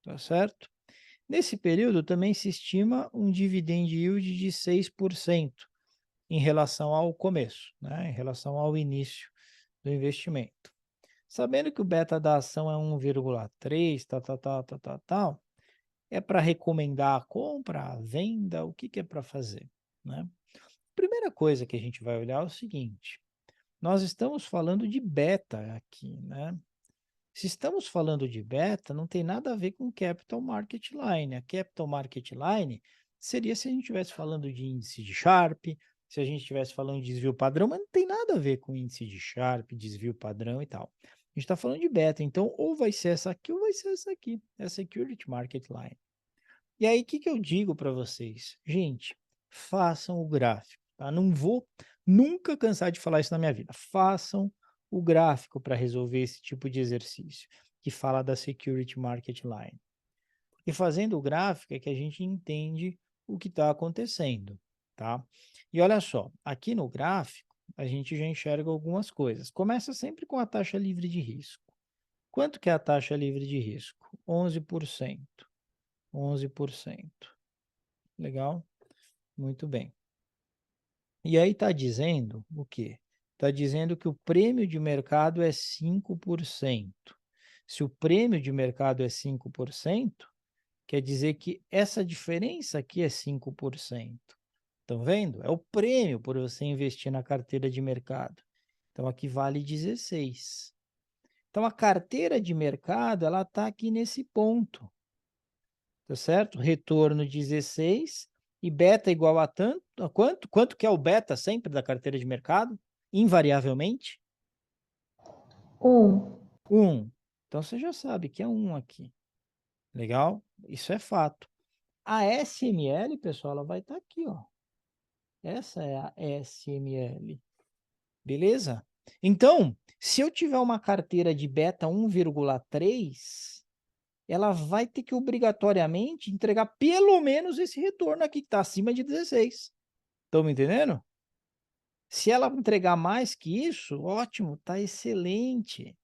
S1: tá certo? Nesse período também se estima um dividend yield de 6% em relação ao começo, né? Em relação ao início do investimento. Sabendo que o beta da ação é 1,3, tal, é para recomendar a compra, a venda, o que que é para fazer, né? Primeira coisa que a gente vai olhar é o seguinte, nós estamos falando de beta aqui, né? Se estamos falando de beta, não tem nada a ver com Capital Market Line. A Capital Market Line seria se a gente estivesse falando de índice de Sharpe, se a gente estivesse falando de desvio padrão, mas não tem nada a ver com índice de Sharpe, desvio padrão e tal. A gente está falando de beta, então ou vai ser essa aqui ou vai ser essa aqui, é a Security Market Line. E aí, o que que eu digo para vocês? Gente, façam o gráfico, tá? Não vou nunca cansar de falar isso na minha vida. Façam o gráfico para resolver esse tipo de exercício, que fala da Security Market Line. E fazendo o gráfico é que a gente entende o que está acontecendo, tá? E olha só, aqui no gráfico, a gente já enxerga algumas coisas. Começa sempre com a taxa livre de risco. Quanto que é a taxa livre de risco? 11%. 11%. Legal? Muito bem. E aí está dizendo o quê? Está dizendo que o prêmio de mercado é 5%. Se o prêmio de mercado é 5%, quer dizer que essa diferença aqui é 5%. Estão vendo? É o prêmio por você investir na carteira de mercado. Então, aqui vale 16. Então, a carteira de mercado, ela está aqui nesse ponto. Tá certo? Retorno 16 e beta igual a tanto, a quanto? Quanto que é o beta sempre da carteira de mercado? Invariavelmente?
S3: 1.
S1: 1. Então você já sabe que é 1 aqui. Legal? Isso é fato. A SML, pessoal, ela vai estar aqui, ó. Essa é a SML. Beleza? Então, se eu tiver uma carteira de beta 1,3, ela vai ter que obrigatoriamente entregar pelo menos esse retorno aqui, que está acima de 16. Estão me entendendo? Se ela entregar mais que isso, ótimo, está excelente.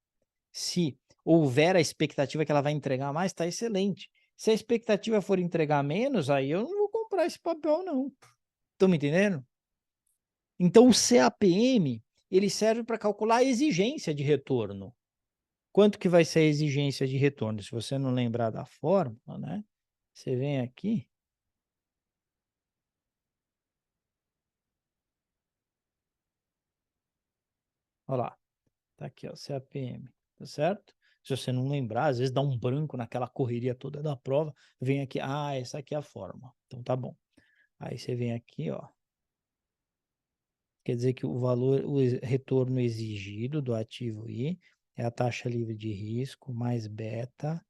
S1: Se houver a expectativa que ela vai entregar mais, está excelente. Se a expectativa for entregar menos, aí eu não vou comprar esse papel, não. Estão me entendendo? Então, o CAPM, ele serve para calcular a exigência de retorno. Quanto que vai ser a exigência de retorno? Se você não lembrar da fórmula, né? Você vem aqui. Olha lá. Tá aqui, ó, CAPM. Tá certo? Se você não lembrar, às vezes dá um branco naquela correria toda da prova, vem aqui, essa aqui é a fórmula. Então tá bom. Aí você vem aqui, ó. Quer dizer que o valor, o retorno exigido do ativo I é a taxa livre de risco mais beta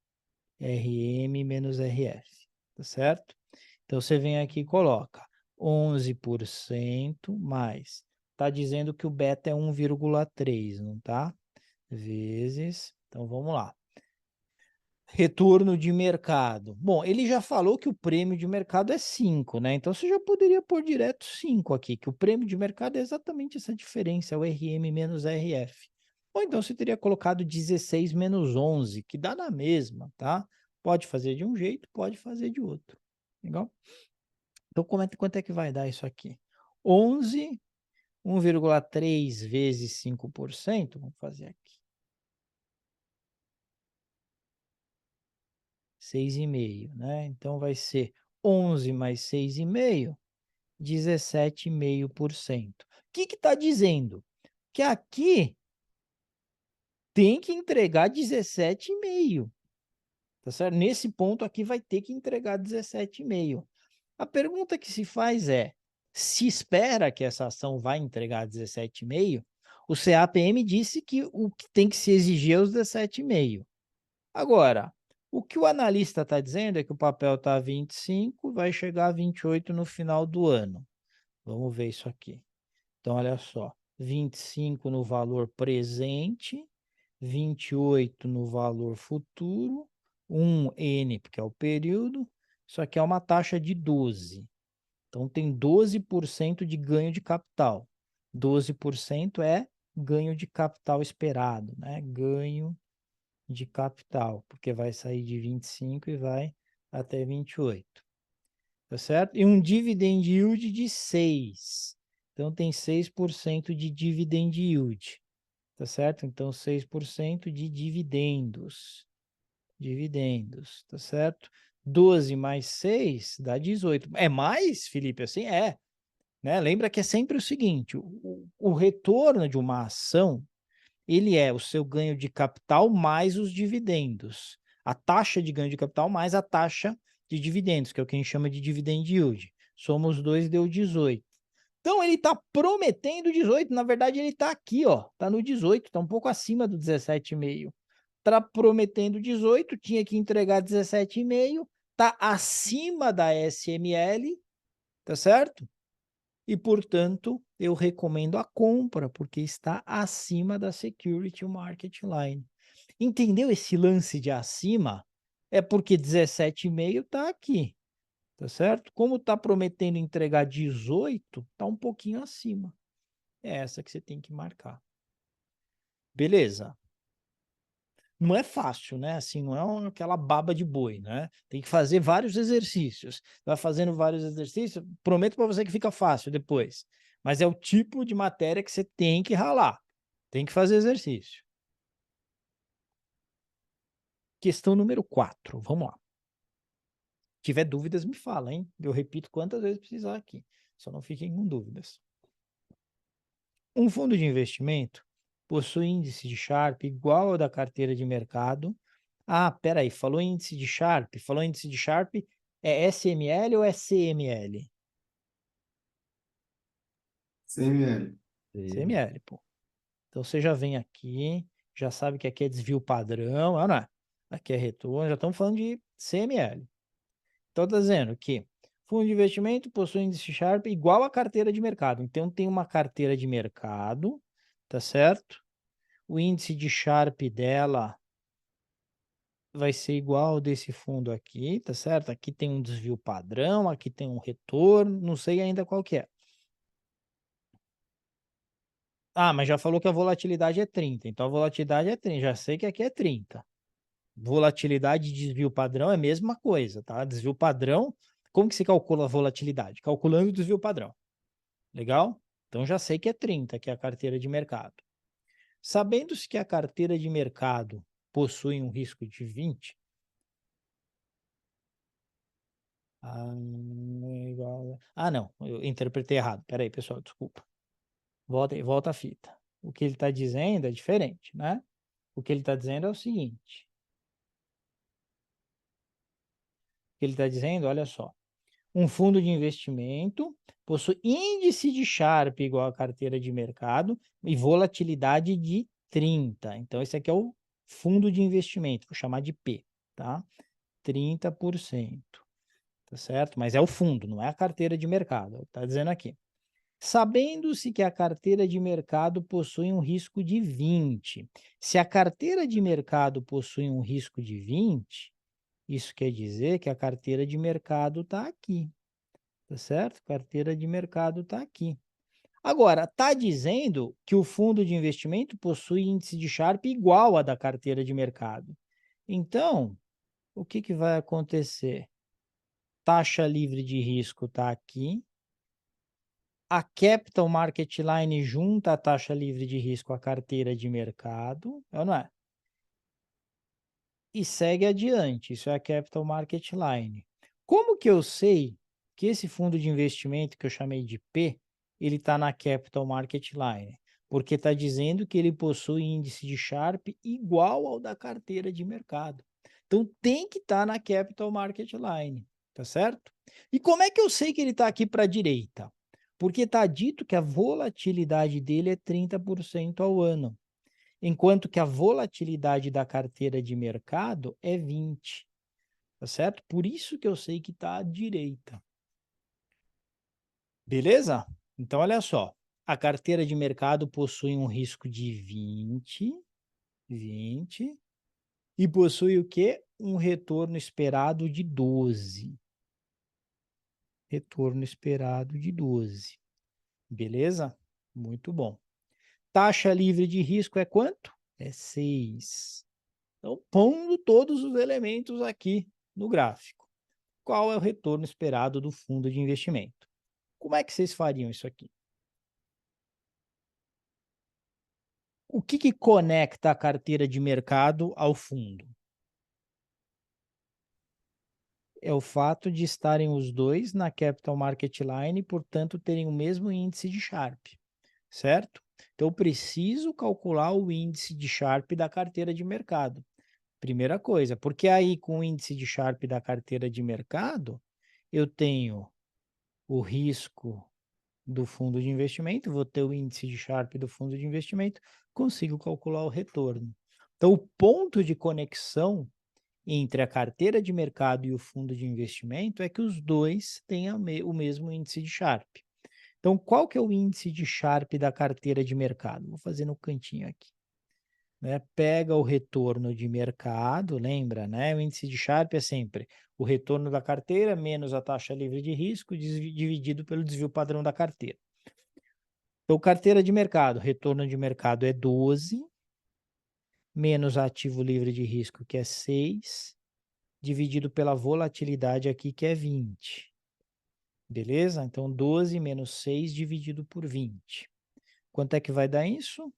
S1: RM menos RF, tá certo? Então você vem aqui e coloca 11% mais. Tá dizendo que o beta é 1,3, não tá? Vezes, então vamos lá. Retorno de mercado. Bom, ele já falou que o prêmio de mercado é 5, né? Então você já poderia pôr direto 5 aqui, que o prêmio de mercado é exatamente essa diferença, é o RM menos RF. Ou então você teria colocado 16 menos 11, que dá na mesma, tá? Pode fazer de um jeito, pode fazer de outro. Legal? Então, quanto é que vai dar isso aqui? 11, 1,3 vezes 5%, vamos fazer aqui. 6,5, né? Então, vai ser 11 mais 6,5, 17,5%. O que está dizendo? Que aqui tem que entregar 17,5. Tá certo? Nesse ponto aqui vai ter que entregar 17,5. A pergunta que se faz é, se espera que essa ação vai entregar 17,5, o CAPM disse que o que tem que se exigir é os 17,5. Agora, o que o analista está dizendo é que o papel está a 25, vai chegar a 28 no final do ano. Vamos ver isso aqui. Então, olha só, 25 no valor presente, 28 no valor futuro, 1N, porque é o período, isso aqui é uma taxa de 12. Então, tem 12% de ganho de capital. 12% é ganho de capital esperado, né? Ganho de capital, porque vai sair de 25 e vai até 28. Tá certo? E um dividend yield de 6. Então, tem 6% de dividend yield. Tá certo? Então, 6% de dividendos. Dividendos, tá certo? 12 mais 6 dá 18. É mais, Felipe? Assim é. Né? Lembra que é sempre o seguinte: o retorno de uma ação, ele é o seu ganho de capital mais os dividendos. A taxa de ganho de capital mais a taxa de dividendos, que é o que a gente chama de dividend yield. Soma os dois, deu 18. Então, ele está prometendo 18. Na verdade, ele está aqui, ó. Está no 18, está um pouco acima do 17,5. Está prometendo 18, tinha que entregar 17,5. Está acima da SML, tá certo? E, portanto, eu recomendo a compra, porque está acima da Security Market Line. Entendeu esse lance de acima? É porque 17,5 está aqui, tá certo? Como está prometendo entregar 18, está um pouquinho acima. É essa que você tem que marcar. Beleza. Não é fácil, né? Assim, não é aquela baba de boi, né? Tem que fazer vários exercícios. Vai fazendo vários exercícios, prometo para você que fica fácil depois. Mas é o tipo de matéria que você tem que ralar. Tem que fazer exercício. Questão número 4. Vamos lá. Se tiver dúvidas, me fala, hein? Eu repito quantas vezes precisar aqui. Só não fiquem com dúvidas. Um fundo de investimento possui índice de Sharpe igual ao da carteira de mercado. Ah, peraí, falou índice de Sharpe? Falou índice de Sharpe, é SML ou é CML?
S2: CML.
S1: CML, pô. Então você já vem aqui, já sabe que aqui é desvio padrão, não é? Aqui é retorno, já estamos falando de CML. Então está dizendo que fundo de investimento possui índice Sharpe igual à carteira de mercado. Então tem uma carteira de mercado, tá certo? O índice de Sharpe dela vai ser igual ao desse fundo aqui, tá certo? Aqui tem um desvio padrão, aqui tem um retorno, não sei ainda qual que é. Ah, mas já falou que a volatilidade é 30, então a volatilidade é 30, já sei que aqui é 30. Volatilidade e desvio padrão é a mesma coisa, tá? Desvio padrão, como que se calcula a volatilidade? Calculando o desvio padrão. Legal? Então já sei que é 30, que é a carteira de mercado. Sabendo-se que a carteira de mercado possui um risco de 20, não, eu interpretei errado. Peraí, pessoal, desculpa. Volta a fita. O que ele está dizendo é diferente, né? O que ele está dizendo é o seguinte. O que ele está dizendo, olha só. Um fundo de investimento possui índice de Sharpe igual à carteira de mercado e volatilidade de 30. Então, esse aqui é o fundo de investimento, vou chamar de P, tá? 30%, tá certo? Mas é o fundo, não é a carteira de mercado, está dizendo aqui. Sabendo-se que a carteira de mercado possui um risco de 20. Se a carteira de mercado possui um risco de 20, isso quer dizer que a carteira de mercado está aqui, tá certo? Carteira de mercado está aqui. Agora, está dizendo que o fundo de investimento possui índice de Sharpe igual a da carteira de mercado. Então, o que, que vai acontecer? Taxa livre de risco está aqui. A Capital Market Line junta a taxa livre de risco à carteira de mercado, é ou não é? E segue adiante, isso é a Capital Market Line. Como que eu sei que esse fundo de investimento que eu chamei de P, ele está na Capital Market Line? porque está dizendo que ele possui índice de Sharpe igual ao da carteira de mercado. Então, tem que estar na Capital Market Line, tá certo? E como é que eu sei que ele está aqui para a direita? Porque está dito que a volatilidade dele é 30% ao ano, enquanto que a volatilidade da carteira de mercado é 20%, tá certo? Por isso que eu sei que está à direita. Beleza? Então, olha só. A carteira de mercado possui um risco de 20, e possui o quê? Um retorno esperado de 12. Retorno esperado de 12. Beleza? Muito bom. Taxa livre de risco é quanto? É 6. Então, pondo todos os elementos aqui no gráfico. Qual é o retorno esperado do fundo de investimento? Como é que vocês fariam isso aqui? O que conecta a carteira de mercado ao fundo? É o fato de estarem os dois na Capital Market Line, portanto, terem o mesmo índice de Sharpe, certo? Então, eu preciso calcular o índice de Sharpe da carteira de mercado. Primeira coisa, porque aí com o índice de Sharpe da carteira de mercado, eu tenho o risco do fundo de investimento, vou ter o índice de Sharpe do fundo de investimento, consigo calcular o retorno. Então, o ponto de conexão entre a carteira de mercado e o fundo de investimento é que os dois têm o mesmo índice de Sharpe. Então, qual que é o índice de Sharpe da carteira de mercado? Vou fazer no cantinho aqui. Né? Pega o retorno de mercado, lembra, né? O índice de Sharpe é sempre o retorno da carteira menos a taxa livre de risco dividido pelo desvio padrão da carteira. Então, carteira de mercado, retorno de mercado é 12, menos ativo livre de risco, que é 6, dividido pela volatilidade aqui, que é 20. Beleza? Então, 12 menos 6 dividido por 20. Quanto é que vai dar isso?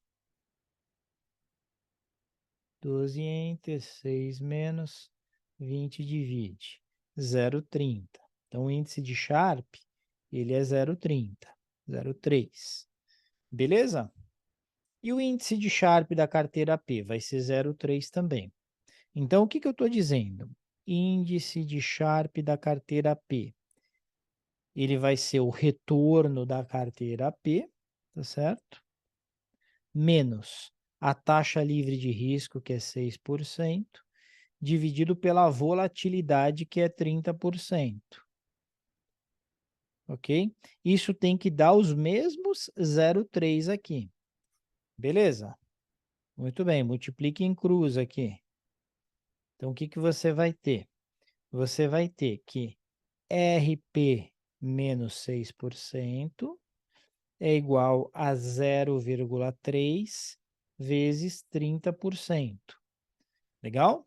S1: 12 entre 6 menos 20 divide. 0,30. Então, o índice de Sharpe, ele é 0,30. 0,3. Beleza? E o índice de Sharpe da carteira P vai ser 0,3 também. Então, o que eu estou dizendo? Índice de Sharpe da carteira P. Ele vai ser o retorno da carteira P, tá certo? Menos a taxa livre de risco, que é 6%, dividido pela volatilidade, que é 30%. Ok? Isso tem que dar os mesmos 0,3 aqui. Beleza? Muito bem, multiplique em cruz aqui. Então, o que você vai ter? Você vai ter que RP menos 6% é igual a 0,3 vezes 30%. Legal?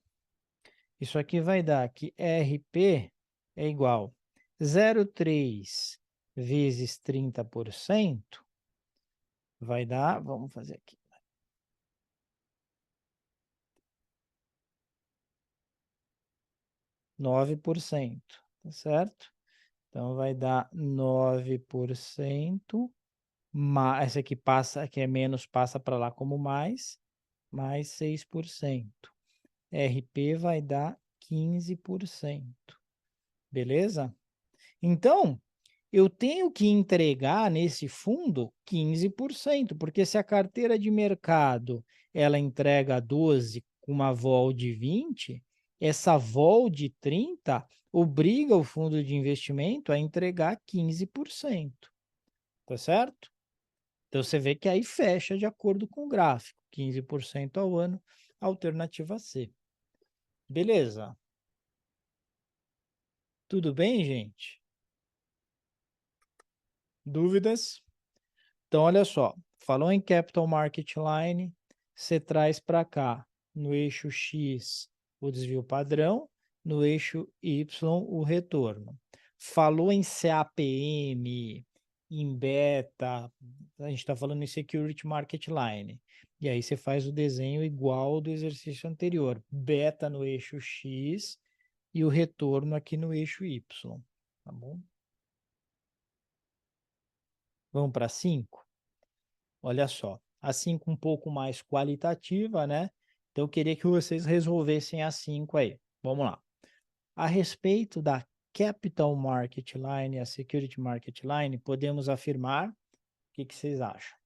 S1: Isso aqui vai dar que RP é igual a 0,3 vezes 30%, vai dar, vamos fazer aqui, 9%, tá certo? Então, vai dar 9%, essa aqui passa, que é menos, passa para lá como mais 6%. RP vai dar 15%. Beleza? Então, eu tenho que entregar nesse fundo 15%, porque se a carteira de mercado ela entrega 12 com uma vol de 20, essa vol de 30 obriga o fundo de investimento a entregar 15%. Tá certo? Então, você vê que aí fecha de acordo com o gráfico, 15% ao ano, alternativa C. Beleza? Tudo bem, gente? Dúvidas? Então, olha só, falou em Capital Market Line, você traz para cá, no eixo X, o desvio padrão, no eixo Y, o retorno. Falou em CAPM, em beta, a gente está falando em Security Market Line. E aí você faz o desenho igual ao do exercício anterior. Beta no eixo X e o retorno aqui no eixo Y. Tá bom? Vamos para 5? Olha só. A 5 um pouco mais qualitativa, né? Então, eu queria que vocês resolvessem a 5 aí. Vamos lá. A respeito da Capital Market Line e a Security Market Line, podemos afirmar, o que vocês acham?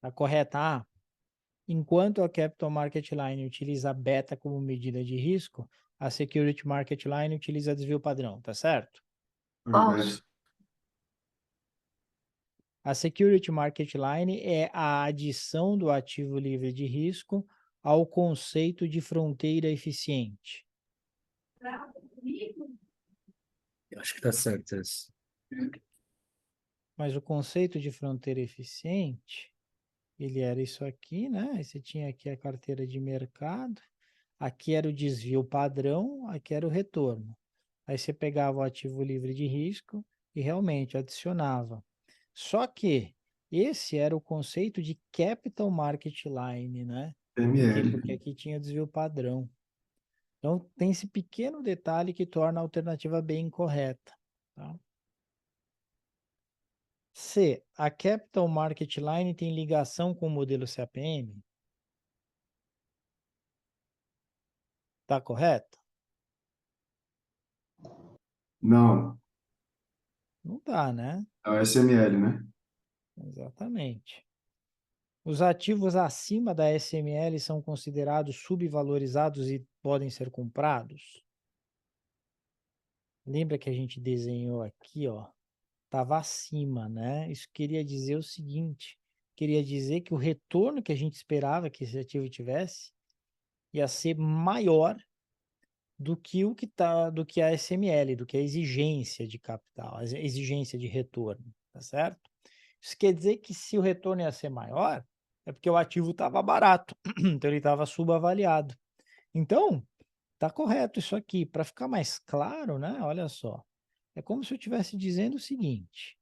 S1: Tá correta? A. Enquanto a Capital Market Line utiliza beta como medida de risco, a Security Market Line utiliza desvio padrão, tá certo?
S2: Falso.
S1: A Security Market Line é a adição do ativo livre de risco ao conceito de fronteira eficiente.
S3: Eu acho que tá certo isso.
S1: Mas o conceito de fronteira eficiente, ele era isso aqui, né? Aí você tinha aqui a carteira de mercado, aqui era o desvio padrão, aqui era o retorno. Aí você pegava o ativo livre de risco e realmente adicionava. Só que esse era o conceito de Capital Market Line, né? Por quê?
S2: PML.
S1: Porque aqui tinha desvio padrão. Então, tem esse pequeno detalhe que torna a alternativa B incorreta. Tá? C. A Capital Market Line tem ligação com o modelo CAPM? Tá correto?
S2: Não,
S1: Não tá, né?
S2: é o SML, né?
S1: Exatamente. Os ativos acima da SML são considerados subvalorizados e podem ser comprados? Lembra que a gente desenhou aqui, ó? Estava acima, né? Isso queria dizer o seguinte, queria dizer que o retorno que a gente esperava que esse ativo tivesse ia ser maior do que do que a SML, do que a exigência de capital, a exigência de retorno, tá certo? Isso quer dizer que se o retorno ia ser maior, é porque o ativo estava barato, então ele estava subavaliado. Então, tá correto isso aqui. Para ficar mais claro, né? Olha só. É como se eu estivesse dizendo o seguinte.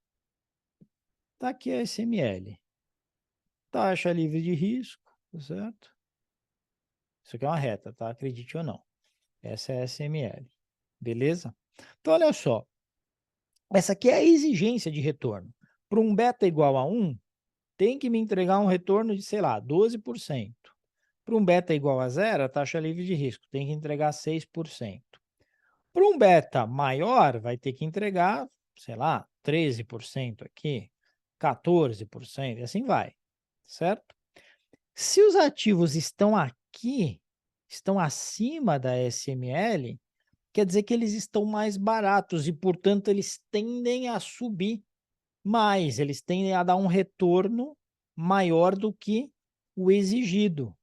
S1: Tá aqui a SML. Taxa livre de risco, tá certo? Isso aqui é uma reta, tá? Acredite ou não. Essa é a SML. Beleza? Então, olha só. Essa aqui é a exigência de retorno. Para um beta igual a 1, tem que me entregar um retorno de, sei lá, 12%. Para um beta igual a 0, a taxa livre de risco tem que entregar 6%. Para um beta maior, vai ter que entregar, sei lá, 13% aqui, 14%, e assim vai, certo? Se os ativos estão aqui, estão acima da SML, quer dizer que eles estão mais baratos e, portanto, eles tendem a subir mais, eles tendem a dar um retorno maior do que o exigido.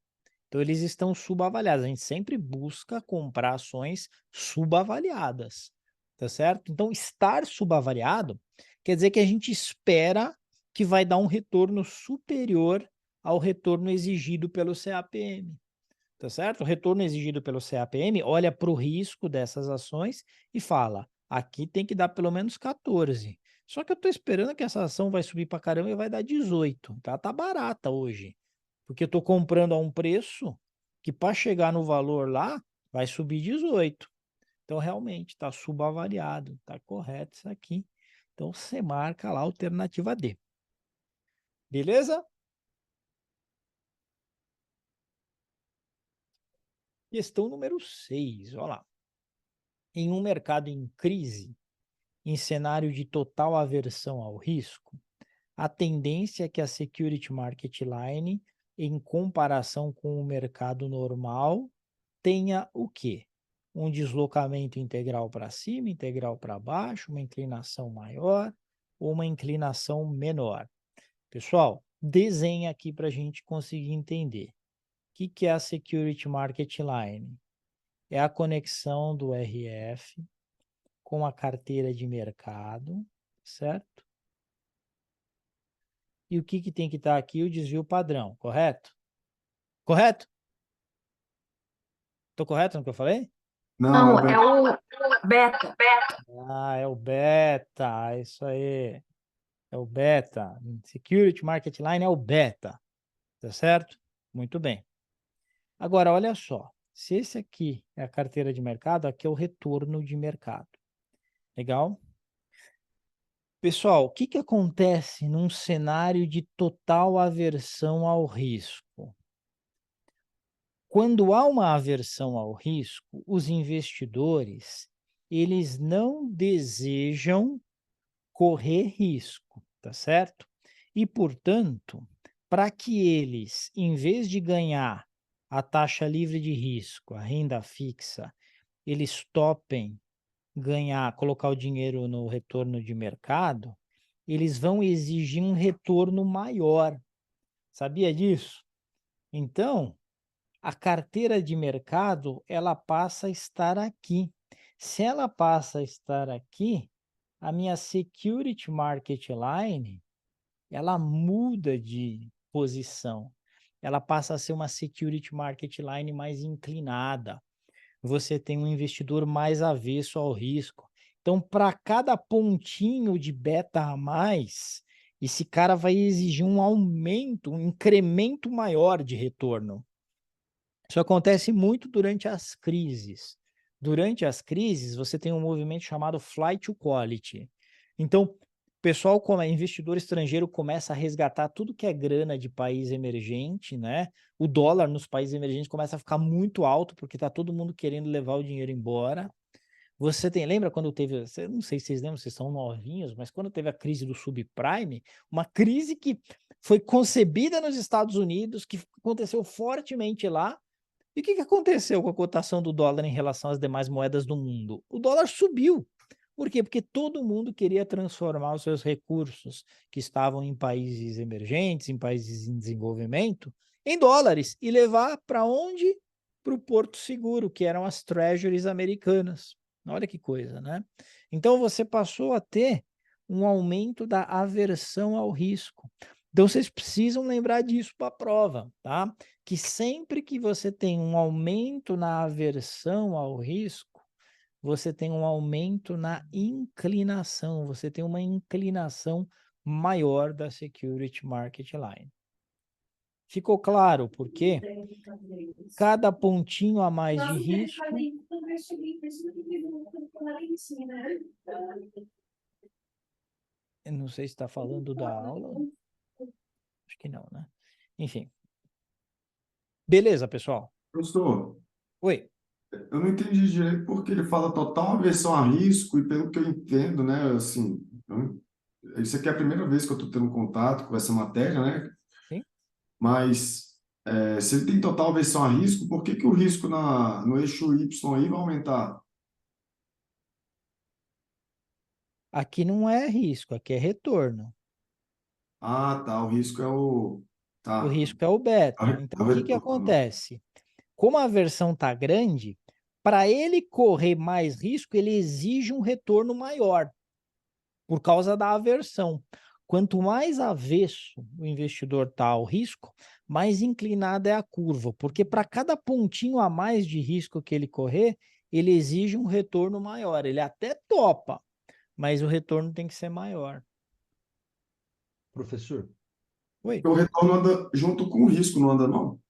S1: Então, eles estão subavaliados. A gente sempre busca comprar ações subavaliadas, tá certo? Então, estar subavaliado quer dizer que a gente espera que vai dar um retorno superior ao retorno exigido pelo CAPM, tá certo? O retorno exigido pelo CAPM olha para o risco dessas ações e fala, aqui tem que dar pelo menos 14. Só que eu estou esperando que essa ação vai subir para caramba e vai dar 18. Tá barata hoje. Porque eu estou comprando a um preço que para chegar no valor lá, vai subir 18. Então, realmente, está subavaliado. Está correto isso aqui. Então, você marca lá a alternativa D. Beleza? Questão número 6. Olha lá. Em um mercado em crise, em cenário de total aversão ao risco, a tendência é que a Security Market Line, em comparação com o mercado normal, tenha o quê? Um deslocamento integral para cima, integral para baixo, uma inclinação maior ou uma inclinação menor. Pessoal, desenha aqui para a gente conseguir entender. O que é a Security Market Line? É a conexão do RF com a carteira de mercado, certo? E o que tem que estar aqui? O desvio padrão, correto? Correto? Estou correto no que eu falei?
S2: Não,
S4: Não, é o beta.
S1: Ah, é o beta, é isso aí. É o beta. Security Market Line é o beta, tá certo? Muito bem. Agora, olha só. Se esse aqui é a carteira de mercado, aqui é o retorno de mercado. Legal? Pessoal, o que acontece num cenário de total aversão ao risco? Quando há uma aversão ao risco, os investidores, eles não desejam correr risco, tá certo? E, portanto, para que eles, em vez de ganhar a taxa livre de risco, a renda fixa, eles topem ganhar, colocar o dinheiro no retorno de mercado, eles vão exigir um retorno maior. Sabia disso? Então, a carteira de mercado, ela passa a estar aqui. Se ela passa a estar aqui, a minha Security Market Line, ela muda de posição. Ela passa a ser uma Security Market Line mais inclinada. Você tem um investidor mais avesso ao risco. Então, para cada pontinho de beta a mais, esse cara vai exigir um aumento, um incremento maior de retorno. Isso acontece muito durante as crises. Durante as crises, você tem um movimento chamado flight to quality. Então, o pessoal, como é investidor estrangeiro, começa a resgatar tudo que é grana de país emergente, né? O dólar nos países emergentes começa a ficar muito alto, porque está todo mundo querendo levar o dinheiro embora. Você tem, lembra quando teve, não sei se vocês lembram, vocês são novinhos, mas quando teve a crise do subprime, uma crise que foi concebida nos Estados Unidos, que aconteceu fortemente lá. E o que aconteceu com a cotação do dólar em relação às demais moedas do mundo? O dólar subiu. Por quê? Porque todo mundo queria transformar os seus recursos que estavam em países emergentes, em países em desenvolvimento, em dólares e levar para onde? Para o Porto Seguro, que eram as treasuries americanas. Olha que coisa, né? Então você passou a ter um aumento da aversão ao risco. Então vocês precisam lembrar disso para a prova, tá? Que sempre que você tem um aumento na aversão ao risco, você tem um aumento na inclinação, você tem uma inclinação maior da Security Market Line. Ficou claro por quê? Cada pontinho a mais de risco... Eu não sei se está falando da aula. Acho que não, né? Enfim. Beleza, pessoal?
S2: Professor,
S1: Oi.
S2: eu não entendi direito porque ele fala total aversão a risco e pelo que eu entendo, né, assim, isso aqui é a primeira vez que eu estou tendo contato com essa matéria, né?
S1: Sim.
S2: Mas se ele tem total aversão a risco, por que que o risco no eixo Y aí vai aumentar?
S1: Aqui não é risco, aqui é retorno.
S2: Ah, tá, o risco é o...
S1: O
S2: Tá,
S1: risco é o beta. Então, o que
S2: retorno.
S1: acontece? Como a aversão está grande, para ele correr mais risco, ele exige um retorno maior, por causa da aversão. Quanto mais avesso o investidor está ao risco, mais inclinada é a curva, porque para cada pontinho a mais de risco que ele correr, ele exige um retorno maior. Ele até topa, mas o retorno tem que ser maior.
S3: Professor,
S1: Oi,
S2: O retorno anda junto com o risco, não anda não?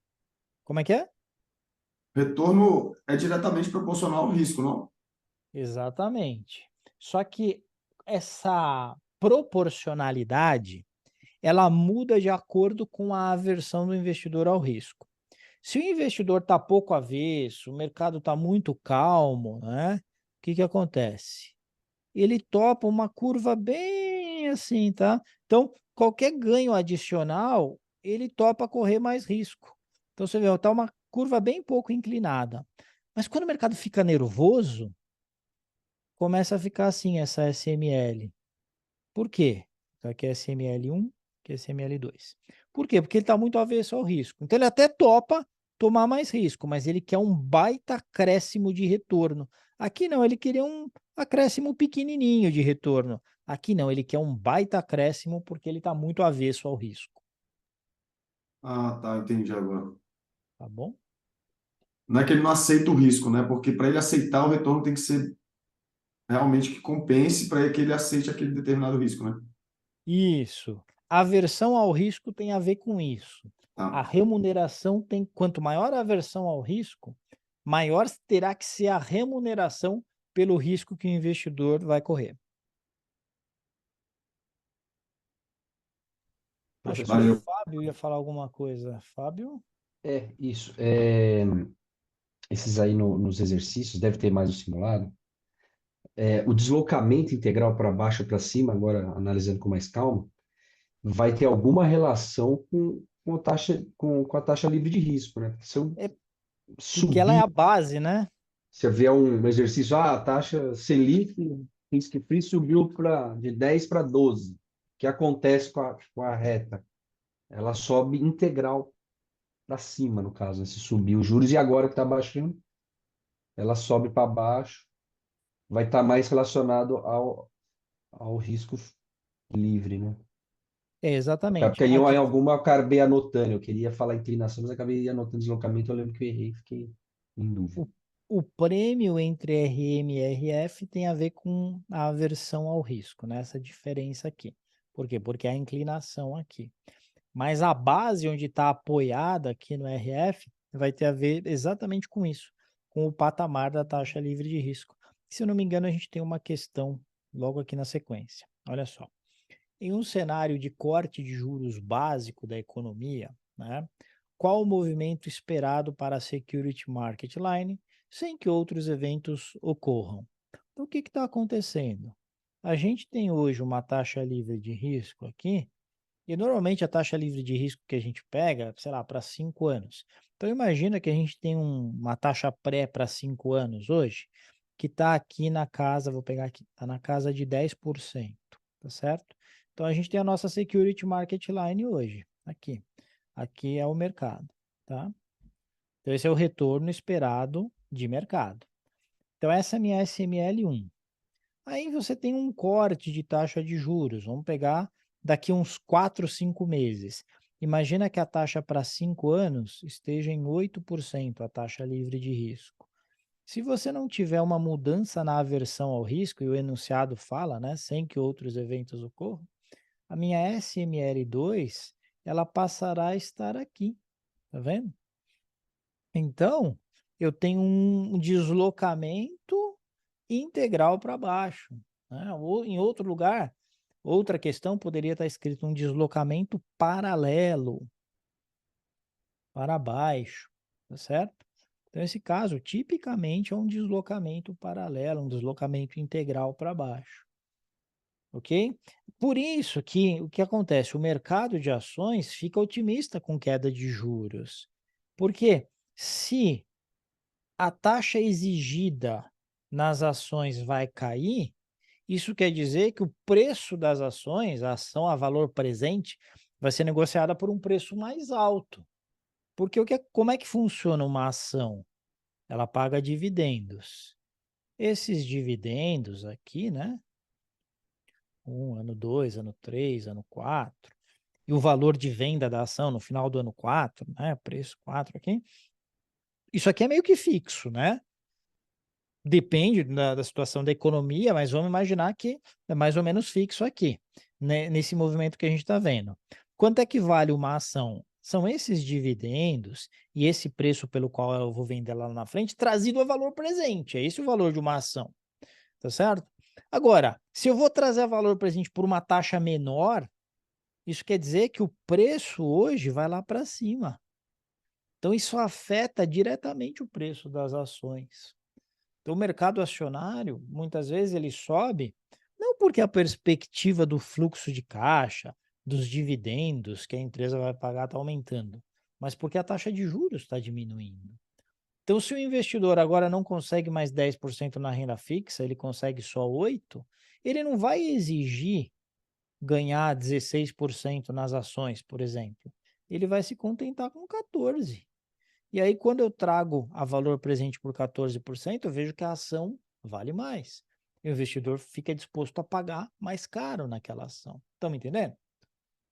S1: como é que é?
S2: Retorno é diretamente proporcional ao risco, não?
S1: Exatamente. Só que essa proporcionalidade, ela muda de acordo com a aversão do investidor ao risco. Se o investidor está pouco avesso, o mercado está muito calmo, né? O que acontece? Ele topa uma curva bem assim, tá? Então, qualquer ganho adicional, ele topa correr mais risco. Então, você vê, está uma curva bem pouco inclinada. Mas quando o mercado fica nervoso, começa a ficar assim essa SML. Por quê? Então, aqui é SML1, aqui é SML2. Por quê? Porque ele está muito avesso ao risco. Então, ele até topa tomar mais risco, mas ele quer um baita acréscimo de retorno. Aqui não, ele queria um acréscimo pequenininho de retorno. Aqui não, ele quer um baita acréscimo porque ele está muito avesso ao risco.
S2: Ah, tá, entendi agora.
S1: Tá bom?
S2: Não é que ele não aceita o risco, né? Porque para ele aceitar o retorno tem que ser realmente que compense para que ele aceite aquele determinado risco, né?
S1: Isso. A aversão ao risco tem a ver com isso. A
S2: Tá.
S1: remuneração tem, quanto maior a aversão ao risco, maior terá que ser a remuneração pelo risco que o investidor vai correr. Acho que o
S2: Valeu.
S1: Fábio ia falar alguma coisa. Fábio?
S3: Isso. Esses aí nos exercícios, deve ter mais no simulado. O deslocamento integral para baixo ou para cima, agora analisando com mais calma, vai ter alguma relação com a taxa livre de risco, né? Porque se eu
S1: É porque ela é
S3: subir,
S1: a base, né?
S3: se houver um exercício, a taxa Selic, risco-free, subiu de 10 para 12. O que acontece com a reta? Ela sobe integral para cima, no caso, né? Se subir os juros, e agora que está baixando, ela sobe para baixo, vai estar mais relacionado ao risco livre, né?
S1: Exatamente.
S3: Porque em
S1: Aqui,
S3: alguma eu acabei anotando, eu queria falar inclinação, mas acabei anotando deslocamento, eu lembro que eu errei, fiquei em dúvida.
S1: o prêmio entre RM e RF tem a ver com a aversão ao risco, né? Essa diferença aqui. Por quê? Porque é a inclinação aqui. Mas a base onde está apoiada aqui no RF vai ter a ver exatamente com isso, com o patamar da taxa livre de risco. Se eu não me engano, a gente tem uma questão logo aqui na sequência. Olha só. Em um cenário de corte de juros básico da economia, né, qual o movimento esperado para a Security Market Line sem que outros eventos ocorram? Então, o que está acontecendo? A gente tem hoje uma taxa livre de risco aqui, e normalmente a taxa livre de risco que a gente pega, sei lá, para 5 anos. Então, imagina que a gente tem uma taxa pré para 5 anos hoje, que está aqui na casa, vou pegar aqui, está na casa de 10%, tá certo? Então, a gente tem a nossa Security Market Line hoje, aqui. Aqui é o mercado, tá? Então, esse é o retorno esperado de mercado. Então, essa é a minha SML1. Aí você tem um corte de taxa de juros. Vamos pegar daqui uns 4, 5 meses. Imagina que a taxa para 5 anos esteja em 8%, a taxa livre de risco. Se você não tiver uma mudança na aversão ao risco, e o enunciado fala, né, sem que outros eventos ocorram, a minha SML2, ela passará a estar aqui, tá vendo? Então, eu tenho um deslocamento integral para baixo, né? Ou em outro lugar, outra questão poderia estar escrito um deslocamento paralelo para baixo, tá certo? Então, esse caso, tipicamente, é um deslocamento paralelo, um deslocamento integral para baixo, ok? Por isso que o que acontece? O mercado de ações fica otimista com queda de juros. Porque se a taxa exigida nas ações vai cair, isso quer dizer que o preço das ações, a ação a valor presente, vai ser negociada por um preço mais alto. Porque como é que funciona uma ação? Ela paga dividendos. Esses dividendos aqui, né? 1, ano 2, ano 3, ano 4, e o valor de venda da ação no final do ano 4, né? Preço 4 aqui. Isso aqui é meio que fixo, né? Depende da situação da economia, mas vamos imaginar que é mais ou menos fixo aqui, né, nesse movimento que a gente está vendo. Quanto é que vale uma ação? São esses dividendos e esse preço pelo qual eu vou vender lá na frente trazido a valor presente. É esse o valor de uma ação, tá certo? Agora, se eu vou trazer valor presente por uma taxa menor, isso quer dizer que o preço hoje vai lá para cima. Então, isso afeta diretamente o preço das ações. Então, o mercado acionário, muitas vezes, ele sobe, não porque a perspectiva do fluxo de caixa, dos dividendos que a empresa vai pagar está aumentando, mas porque a taxa de juros está diminuindo. Então, se o investidor agora não consegue mais 10% na renda fixa, ele consegue só 8%, ele não vai exigir ganhar 16% nas ações, por exemplo. Ele vai se contentar com 14%. E aí, quando eu trago a valor presente por 14%, eu vejo que a ação vale mais. E o investidor fica disposto a pagar mais caro naquela ação. Estão me entendendo?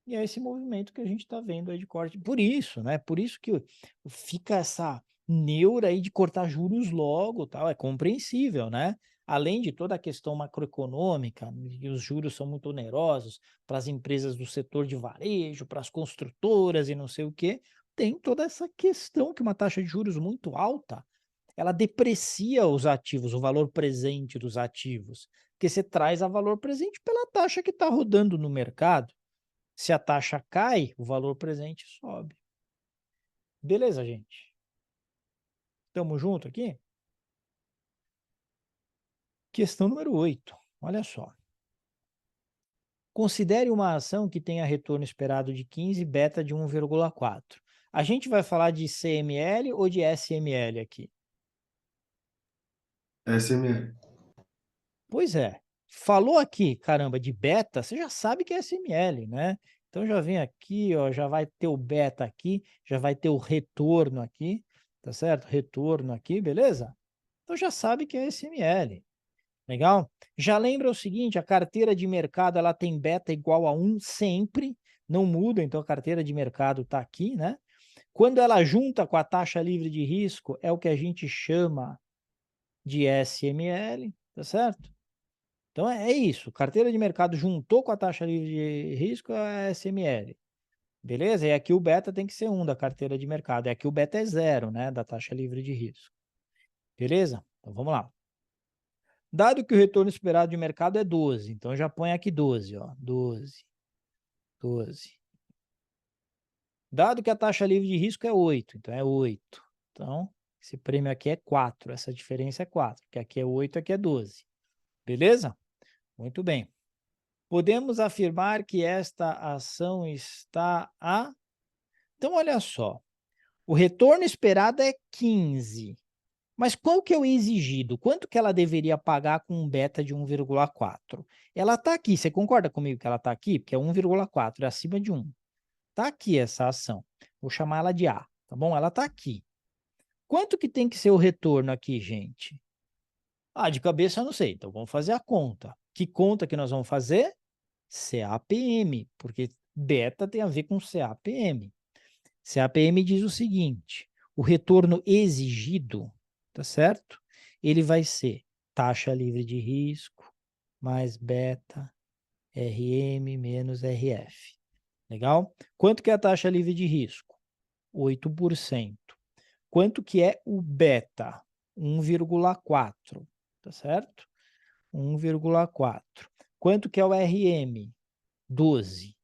S1: E é esse movimento que a gente está vendo aí de corte. Por isso, né? Por isso que fica essa neura aí de cortar juros logo, tal. É compreensível, né? Além de toda a questão macroeconômica, e os juros são muito onerosos para as empresas do setor de varejo, para as construtoras e não sei o quê, tem toda essa questão que uma taxa de juros muito alta ela deprecia os ativos, o valor presente dos ativos, porque você traz a valor presente pela taxa que está rodando no mercado. Se a taxa cai, o valor presente sobe. Beleza, gente? Tamo junto aqui? Questão número 8. Olha só. Considere uma ação que tenha retorno esperado de 15, beta de 1,4. A gente vai falar de CML ou de SML aqui?
S2: SML.
S1: Pois é. Falou aqui, caramba, de beta, você já sabe que é SML, né? Então já vem aqui, ó, já vai ter o beta aqui, já vai ter o retorno aqui, tá certo? Retorno aqui, beleza? Então já sabe que é SML. Legal? Já lembra o seguinte, a carteira de mercado ela tem beta igual a 1 sempre, não muda, então a carteira de mercado está aqui, né? Quando ela junta com a taxa livre de risco, é o que a gente chama de SML, tá certo? Então é isso, carteira de mercado juntou com a taxa livre de risco é SML, beleza? E aqui o beta tem que ser 1 da carteira de mercado, e aqui o beta é 0, né, da taxa livre de risco, beleza? Então vamos lá. Dado que o retorno esperado de mercado é 12, então já põe aqui 12, ó, 12, 12. Dado que a taxa livre de risco é 8, então é 8. Então, esse prêmio aqui é 4, essa diferença é 4, porque aqui é 8, aqui é 12. Beleza? Muito bem. Podemos afirmar que esta ação está a... Então, olha só, o retorno esperado é 15, mas qual que é o exigido? Quanto que ela deveria pagar com um beta de 1,4? Ela está aqui, você concorda comigo que ela está aqui? Porque é 1,4, é acima de 1. Está aqui essa ação. Vou chamar ela de A, tá bom? Ela está aqui. Quanto que tem que ser o retorno aqui, gente? Ah, de cabeça eu não sei, então vamos fazer a conta. Que conta que nós vamos fazer? CAPM, porque beta tem a ver com CAPM. CAPM diz o seguinte, o retorno exigido, tá certo? Ele vai ser taxa livre de risco mais beta RM menos RF. Legal? Quanto que é a taxa livre de risco? 8%. Quanto que é o beta? 1,4, tá certo? 1,4. Quanto que é o RM? 12.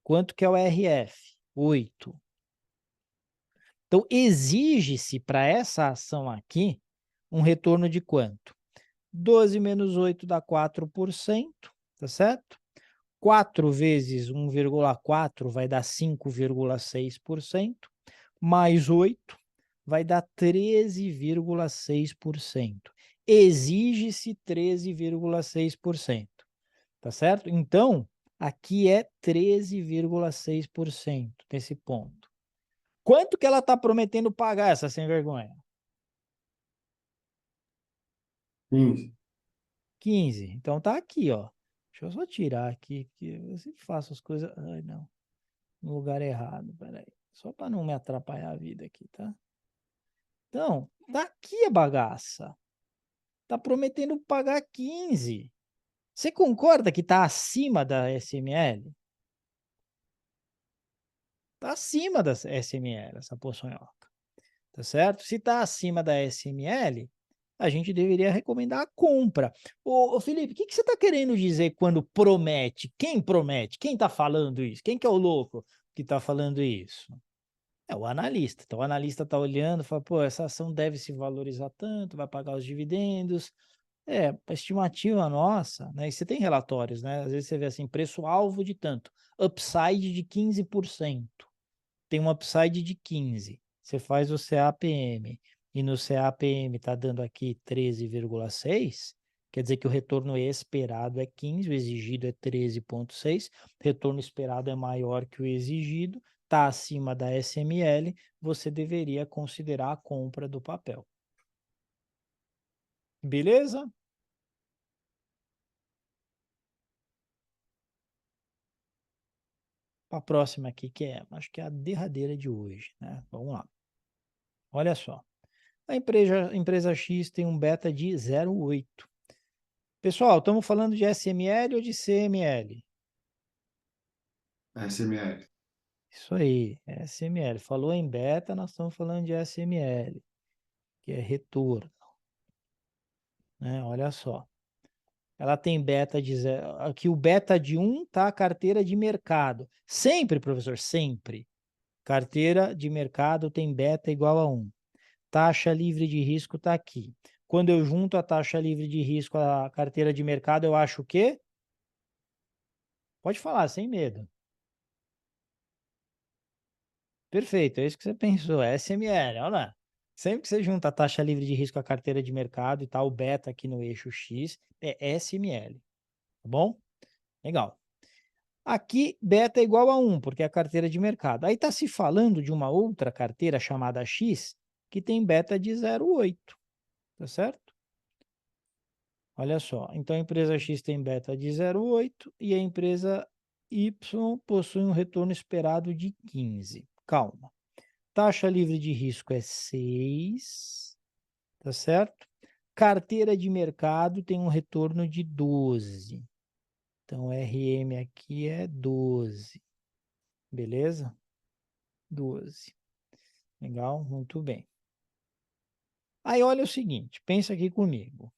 S1: Quanto que é o RF? 8. Então, exige-se para essa ação aqui um retorno de quanto? 12 menos 8 dá 4%, tá certo? 4 vezes 1,4 vai dar 5,6%, mais 8 vai dar 13,6%. Exige-se 13,6%, tá certo? Então, aqui é 13,6% nesse ponto. Quanto que ela está prometendo pagar, essa sem vergonha?
S2: 15.
S1: 15. Então tá aqui, ó. Deixa eu só tirar aqui, que eu sempre faço as coisas... Ai, não. No lugar errado, peraí. Só para não me atrapalhar a vida aqui, tá? Então, tá aqui a bagaça. Tá prometendo pagar 15. Você concorda que tá acima da SML? Tá acima da SML, essa poçonhoca. Tá certo? Se tá acima da SML, a gente deveria recomendar a compra. Ô Felipe, o que você está querendo dizer quando promete? Quem promete? Quem está falando isso? Quem que é o louco que está falando isso? É o analista. Então, o analista está olhando e fala, pô, essa ação deve se valorizar tanto, vai pagar os dividendos. É, a estimativa nossa, né? E você tem relatórios, né? Às vezes você vê assim, preço-alvo de tanto, upside de 15%. Tem um upside de 15%. Você faz o CAPM e no CAPM está dando aqui 13,6%, quer dizer que o retorno esperado é 15%, o exigido é 13,6%, o retorno esperado é maior que o exigido, está acima da SML, você deveria considerar a compra do papel. Beleza? A próxima aqui, que é, acho que é a derradeira de hoje, né? Vamos lá. Olha só. A empresa X tem um beta de 0,8. Pessoal, estamos falando de SML ou de CML?
S2: SML.
S1: Isso aí, SML. Falou em beta, nós estamos falando de SML, que é retorno, né? Olha só. Ela tem beta de 0. Aqui o beta de 1 tá a carteira de mercado. Sempre, professor, sempre. Carteira de mercado tem beta igual a 1. Taxa livre de risco está aqui. Quando eu junto a taxa livre de risco à carteira de mercado, eu acho o quê? Pode falar, sem medo. Perfeito, é isso que você pensou, é SML, olha lá. Sempre que você junta a taxa livre de risco à carteira de mercado e tal, o beta aqui no eixo X, é SML, tá bom? Legal. Aqui, beta é igual a 1, porque é a carteira de mercado. Aí está se falando de uma outra carteira chamada X, que tem beta de 0,8, tá certo? Olha só, então a empresa X tem beta de 0,8 e a empresa Y possui um retorno esperado de 15. Calma. Taxa livre de risco é 6, tá certo? Carteira de mercado tem um retorno de 12. Então, RM aqui é 12. Beleza? 12. Legal? Muito bem. Aí, olha o seguinte, pensa aqui comigo.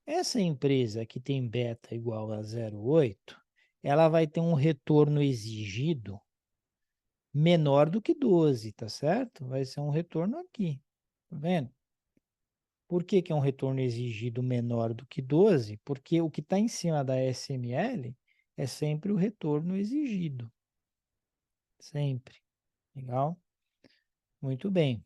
S1: Essa empresa que tem beta igual a 0,8, ela vai ter um retorno exigido menor do que 12, tá certo? Vai ser um retorno aqui, tá vendo? Por que que é um retorno exigido menor do que 12? Porque o que está em cima da SML é sempre o retorno exigido. Sempre. Legal? Muito bem.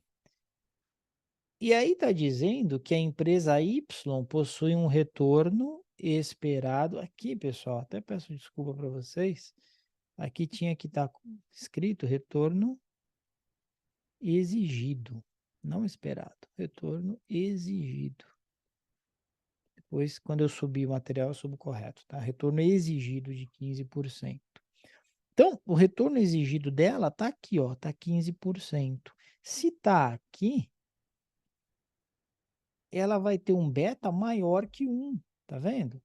S1: E aí está dizendo que a empresa Y possui um retorno esperado. Aqui, pessoal, até peço desculpa para vocês. Aqui tinha que estar escrito retorno exigido, não esperado. Retorno exigido. Depois, quando eu subir o material, eu subo correto, tá? Retorno exigido de 15%. Então, o retorno exigido dela está aqui, ó, está 15%. Se está aqui, ela vai ter um beta maior que 1, tá vendo?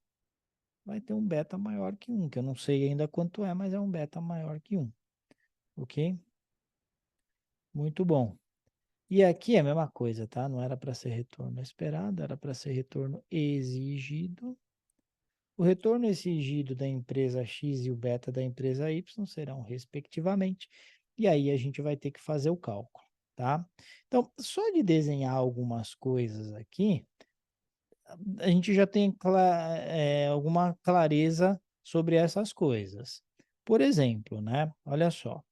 S1: Vai ter um beta maior que 1, que eu não sei ainda quanto é, mas é um beta maior que 1. Ok? Muito bom. E aqui é a mesma coisa, tá? Não era para ser retorno esperado, era para ser retorno exigido. O retorno exigido da empresa X e o beta da empresa Y serão respectivamente, e aí a gente vai ter que fazer o cálculo, tá? Então, só de desenhar algumas coisas aqui, a gente já tem alguma clareza sobre essas coisas. Por exemplo, né? Olha só.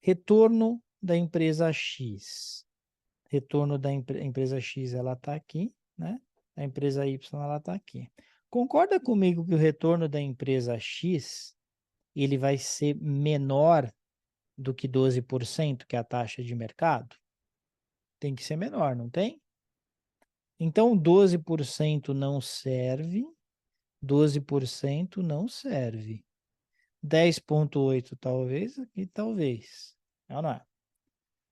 S1: Retorno da empresa X. Retorno da empresa X, ela está aqui, né? A empresa Y, ela está aqui. Concorda comigo que o retorno da empresa X, ele vai ser menor do que 12%, que é a taxa de mercado? Tem que ser menor, não tem? Então, 12% não serve, 12% não serve. 10,8 talvez, e talvez. Não é?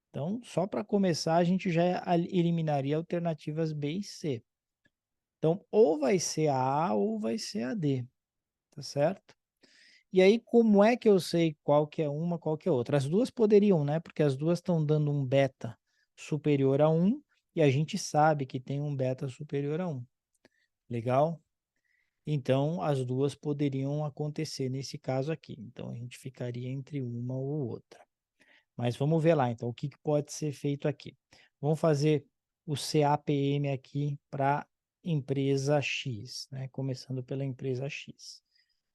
S1: Então, só para começar, a gente já eliminaria alternativas B e C. Então, ou vai ser a A ou vai ser a D, tá certo? E aí, como é que eu sei qual que é uma, qual que é outra? As duas poderiam, né? Porque as duas estão dando um beta superior a 1 e a gente sabe que tem um beta superior a 1. Legal? Então, as duas poderiam acontecer nesse caso aqui. Então, a gente ficaria entre uma ou outra. Mas vamos ver lá, então, o que pode ser feito aqui. Vamos fazer o CAPM aqui para empresa X, né? Começando pela empresa X.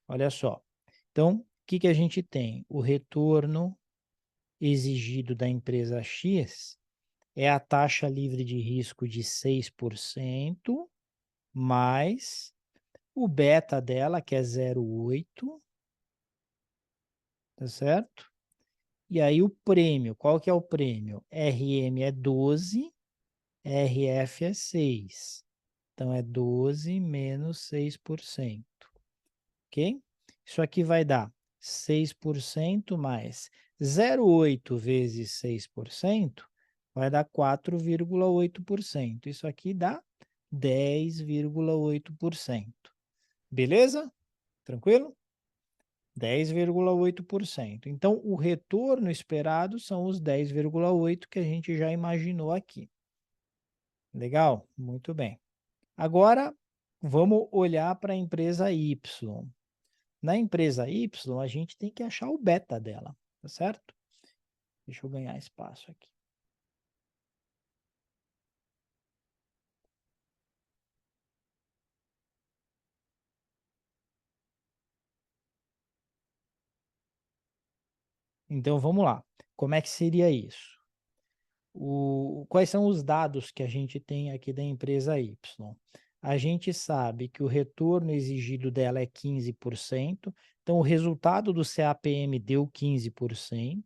S1: Olha só. Então, o que a gente tem? O retorno exigido da empresa X é a taxa livre de risco de 6%, mais o beta dela, que é 0,8, tá certo? E aí o prêmio, qual que é o prêmio? RM é 12, RF é 6. Então, é 12 menos 6%. Ok? Isso aqui vai dar 6% mais 0,8 vezes 6% vai dar 4,8%. Isso aqui dá 10,8%. Beleza? Tranquilo? 10,8%. Então, o retorno esperado são os 10,8% que a gente já imaginou aqui. Legal? Muito bem. Agora, vamos olhar para a empresa Y. Na empresa Y, a gente tem que achar o beta dela, tá certo? Deixa eu ganhar espaço aqui. Então, vamos lá. Como é que seria isso? Quais são os dados que a gente tem aqui da empresa Y? A gente sabe que o retorno exigido dela é 15%, então o resultado do CAPM deu 15%.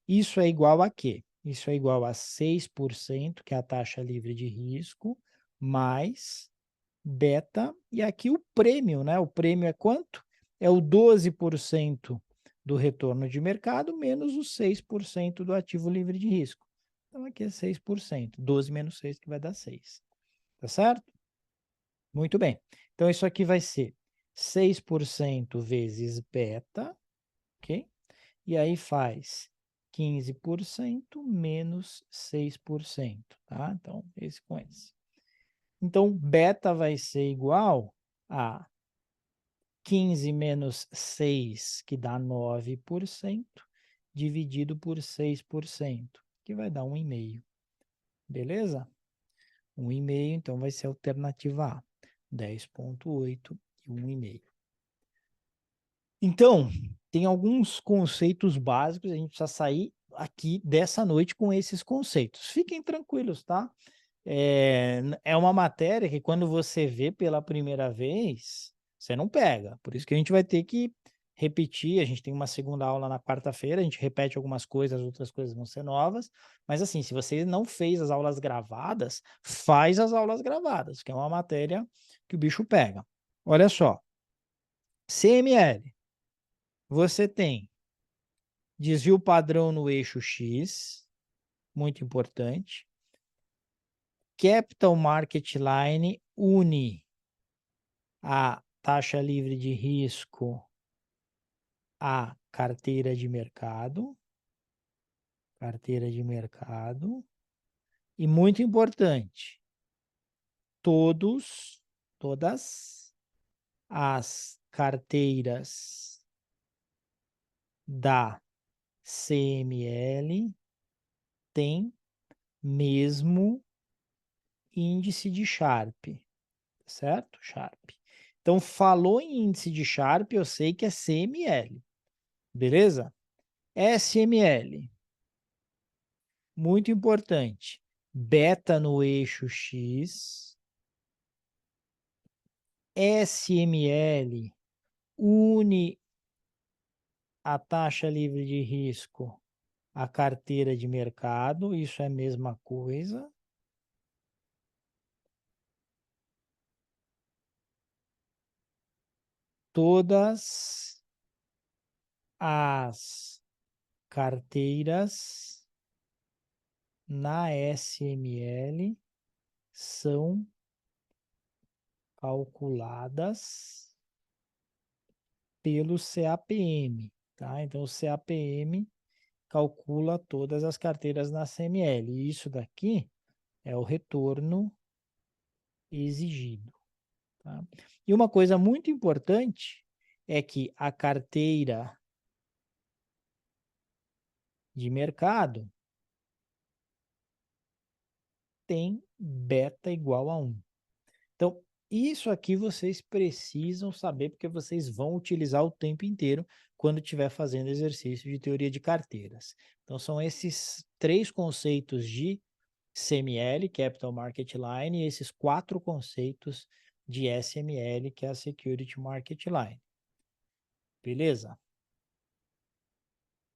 S1: Isso é igual a quê? Isso é igual a 6%, que é a taxa livre de risco, mais beta, e aqui o prêmio, né? O prêmio é quanto? É o 12% do retorno de mercado menos os 6% do ativo livre de risco. Então, aqui é 6%. 12 menos 6 que vai dar 6. Tá certo? Muito bem. Então, isso aqui vai ser 6% vezes beta, ok? E aí faz 15% menos 6%, tá? Então, esse com esse. Então, beta vai ser igual a 15 menos 6, que dá 9%, dividido por 6%, que vai dar 1,5. Beleza? 1,5, então vai ser a alternativa A. 10,8 e 1,5. Então, tem alguns conceitos básicos, a gente precisa sair aqui dessa noite com esses conceitos. Fiquem tranquilos, tá? É uma matéria que quando você vê pela primeira vez, você não pega. Por isso que a gente vai ter que repetir. A gente tem uma segunda aula na quarta-feira, a gente repete algumas coisas, outras coisas vão ser novas. Mas assim, se você não fez as aulas gravadas, faz as aulas gravadas, que é uma matéria que o bicho pega. Olha só, CML, você tem desvio padrão no eixo X, muito importante. Capital Market Line une a taxa livre de risco à carteira de mercado. E muito importante, todas as carteiras da CML têm mesmo índice de Sharpe, certo? Sharpe. Então, falou em índice de Sharpe, eu sei que é CML, beleza? SML, muito importante, beta no eixo X, SML une a taxa livre de risco à carteira de mercado, isso é a mesma coisa. Todas as carteiras na SML são calculadas pelo CAPM, tá? Então, o CAPM calcula todas as carteiras na CML. E isso daqui é o retorno exigido, tá? E uma coisa muito importante é que a carteira de mercado tem beta igual a 1. Então, isso aqui vocês precisam saber, porque vocês vão utilizar o tempo inteiro quando estiver fazendo exercício de teoria de carteiras. Então, são esses 3 conceitos de CML, Capital Market Line, e esses 4 conceitos de SML, que é a Security Market Line. Beleza?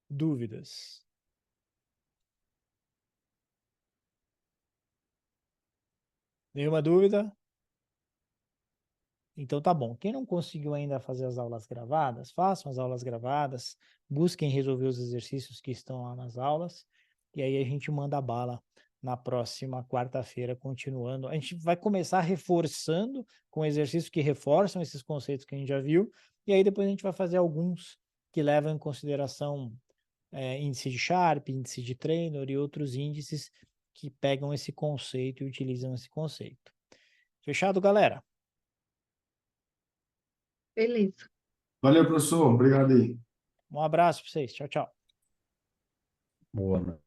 S1: Dúvidas? Nenhuma dúvida? Então tá bom. Quem não conseguiu ainda fazer as aulas gravadas, façam as aulas gravadas, busquem resolver os exercícios que estão lá nas aulas, e aí a gente manda bala na próxima quarta-feira, continuando. A gente vai começar reforçando com exercícios que reforçam esses conceitos que a gente já viu, E aí depois a gente vai fazer alguns que levam em consideração índice de Sharpe, índice de Traynor e outros índices que pegam esse conceito e utilizam esse conceito. Fechado, galera?
S4: Beleza.
S2: Valeu, professor. Obrigado aí.
S1: Um abraço para vocês. Tchau, tchau.
S3: Boa, né?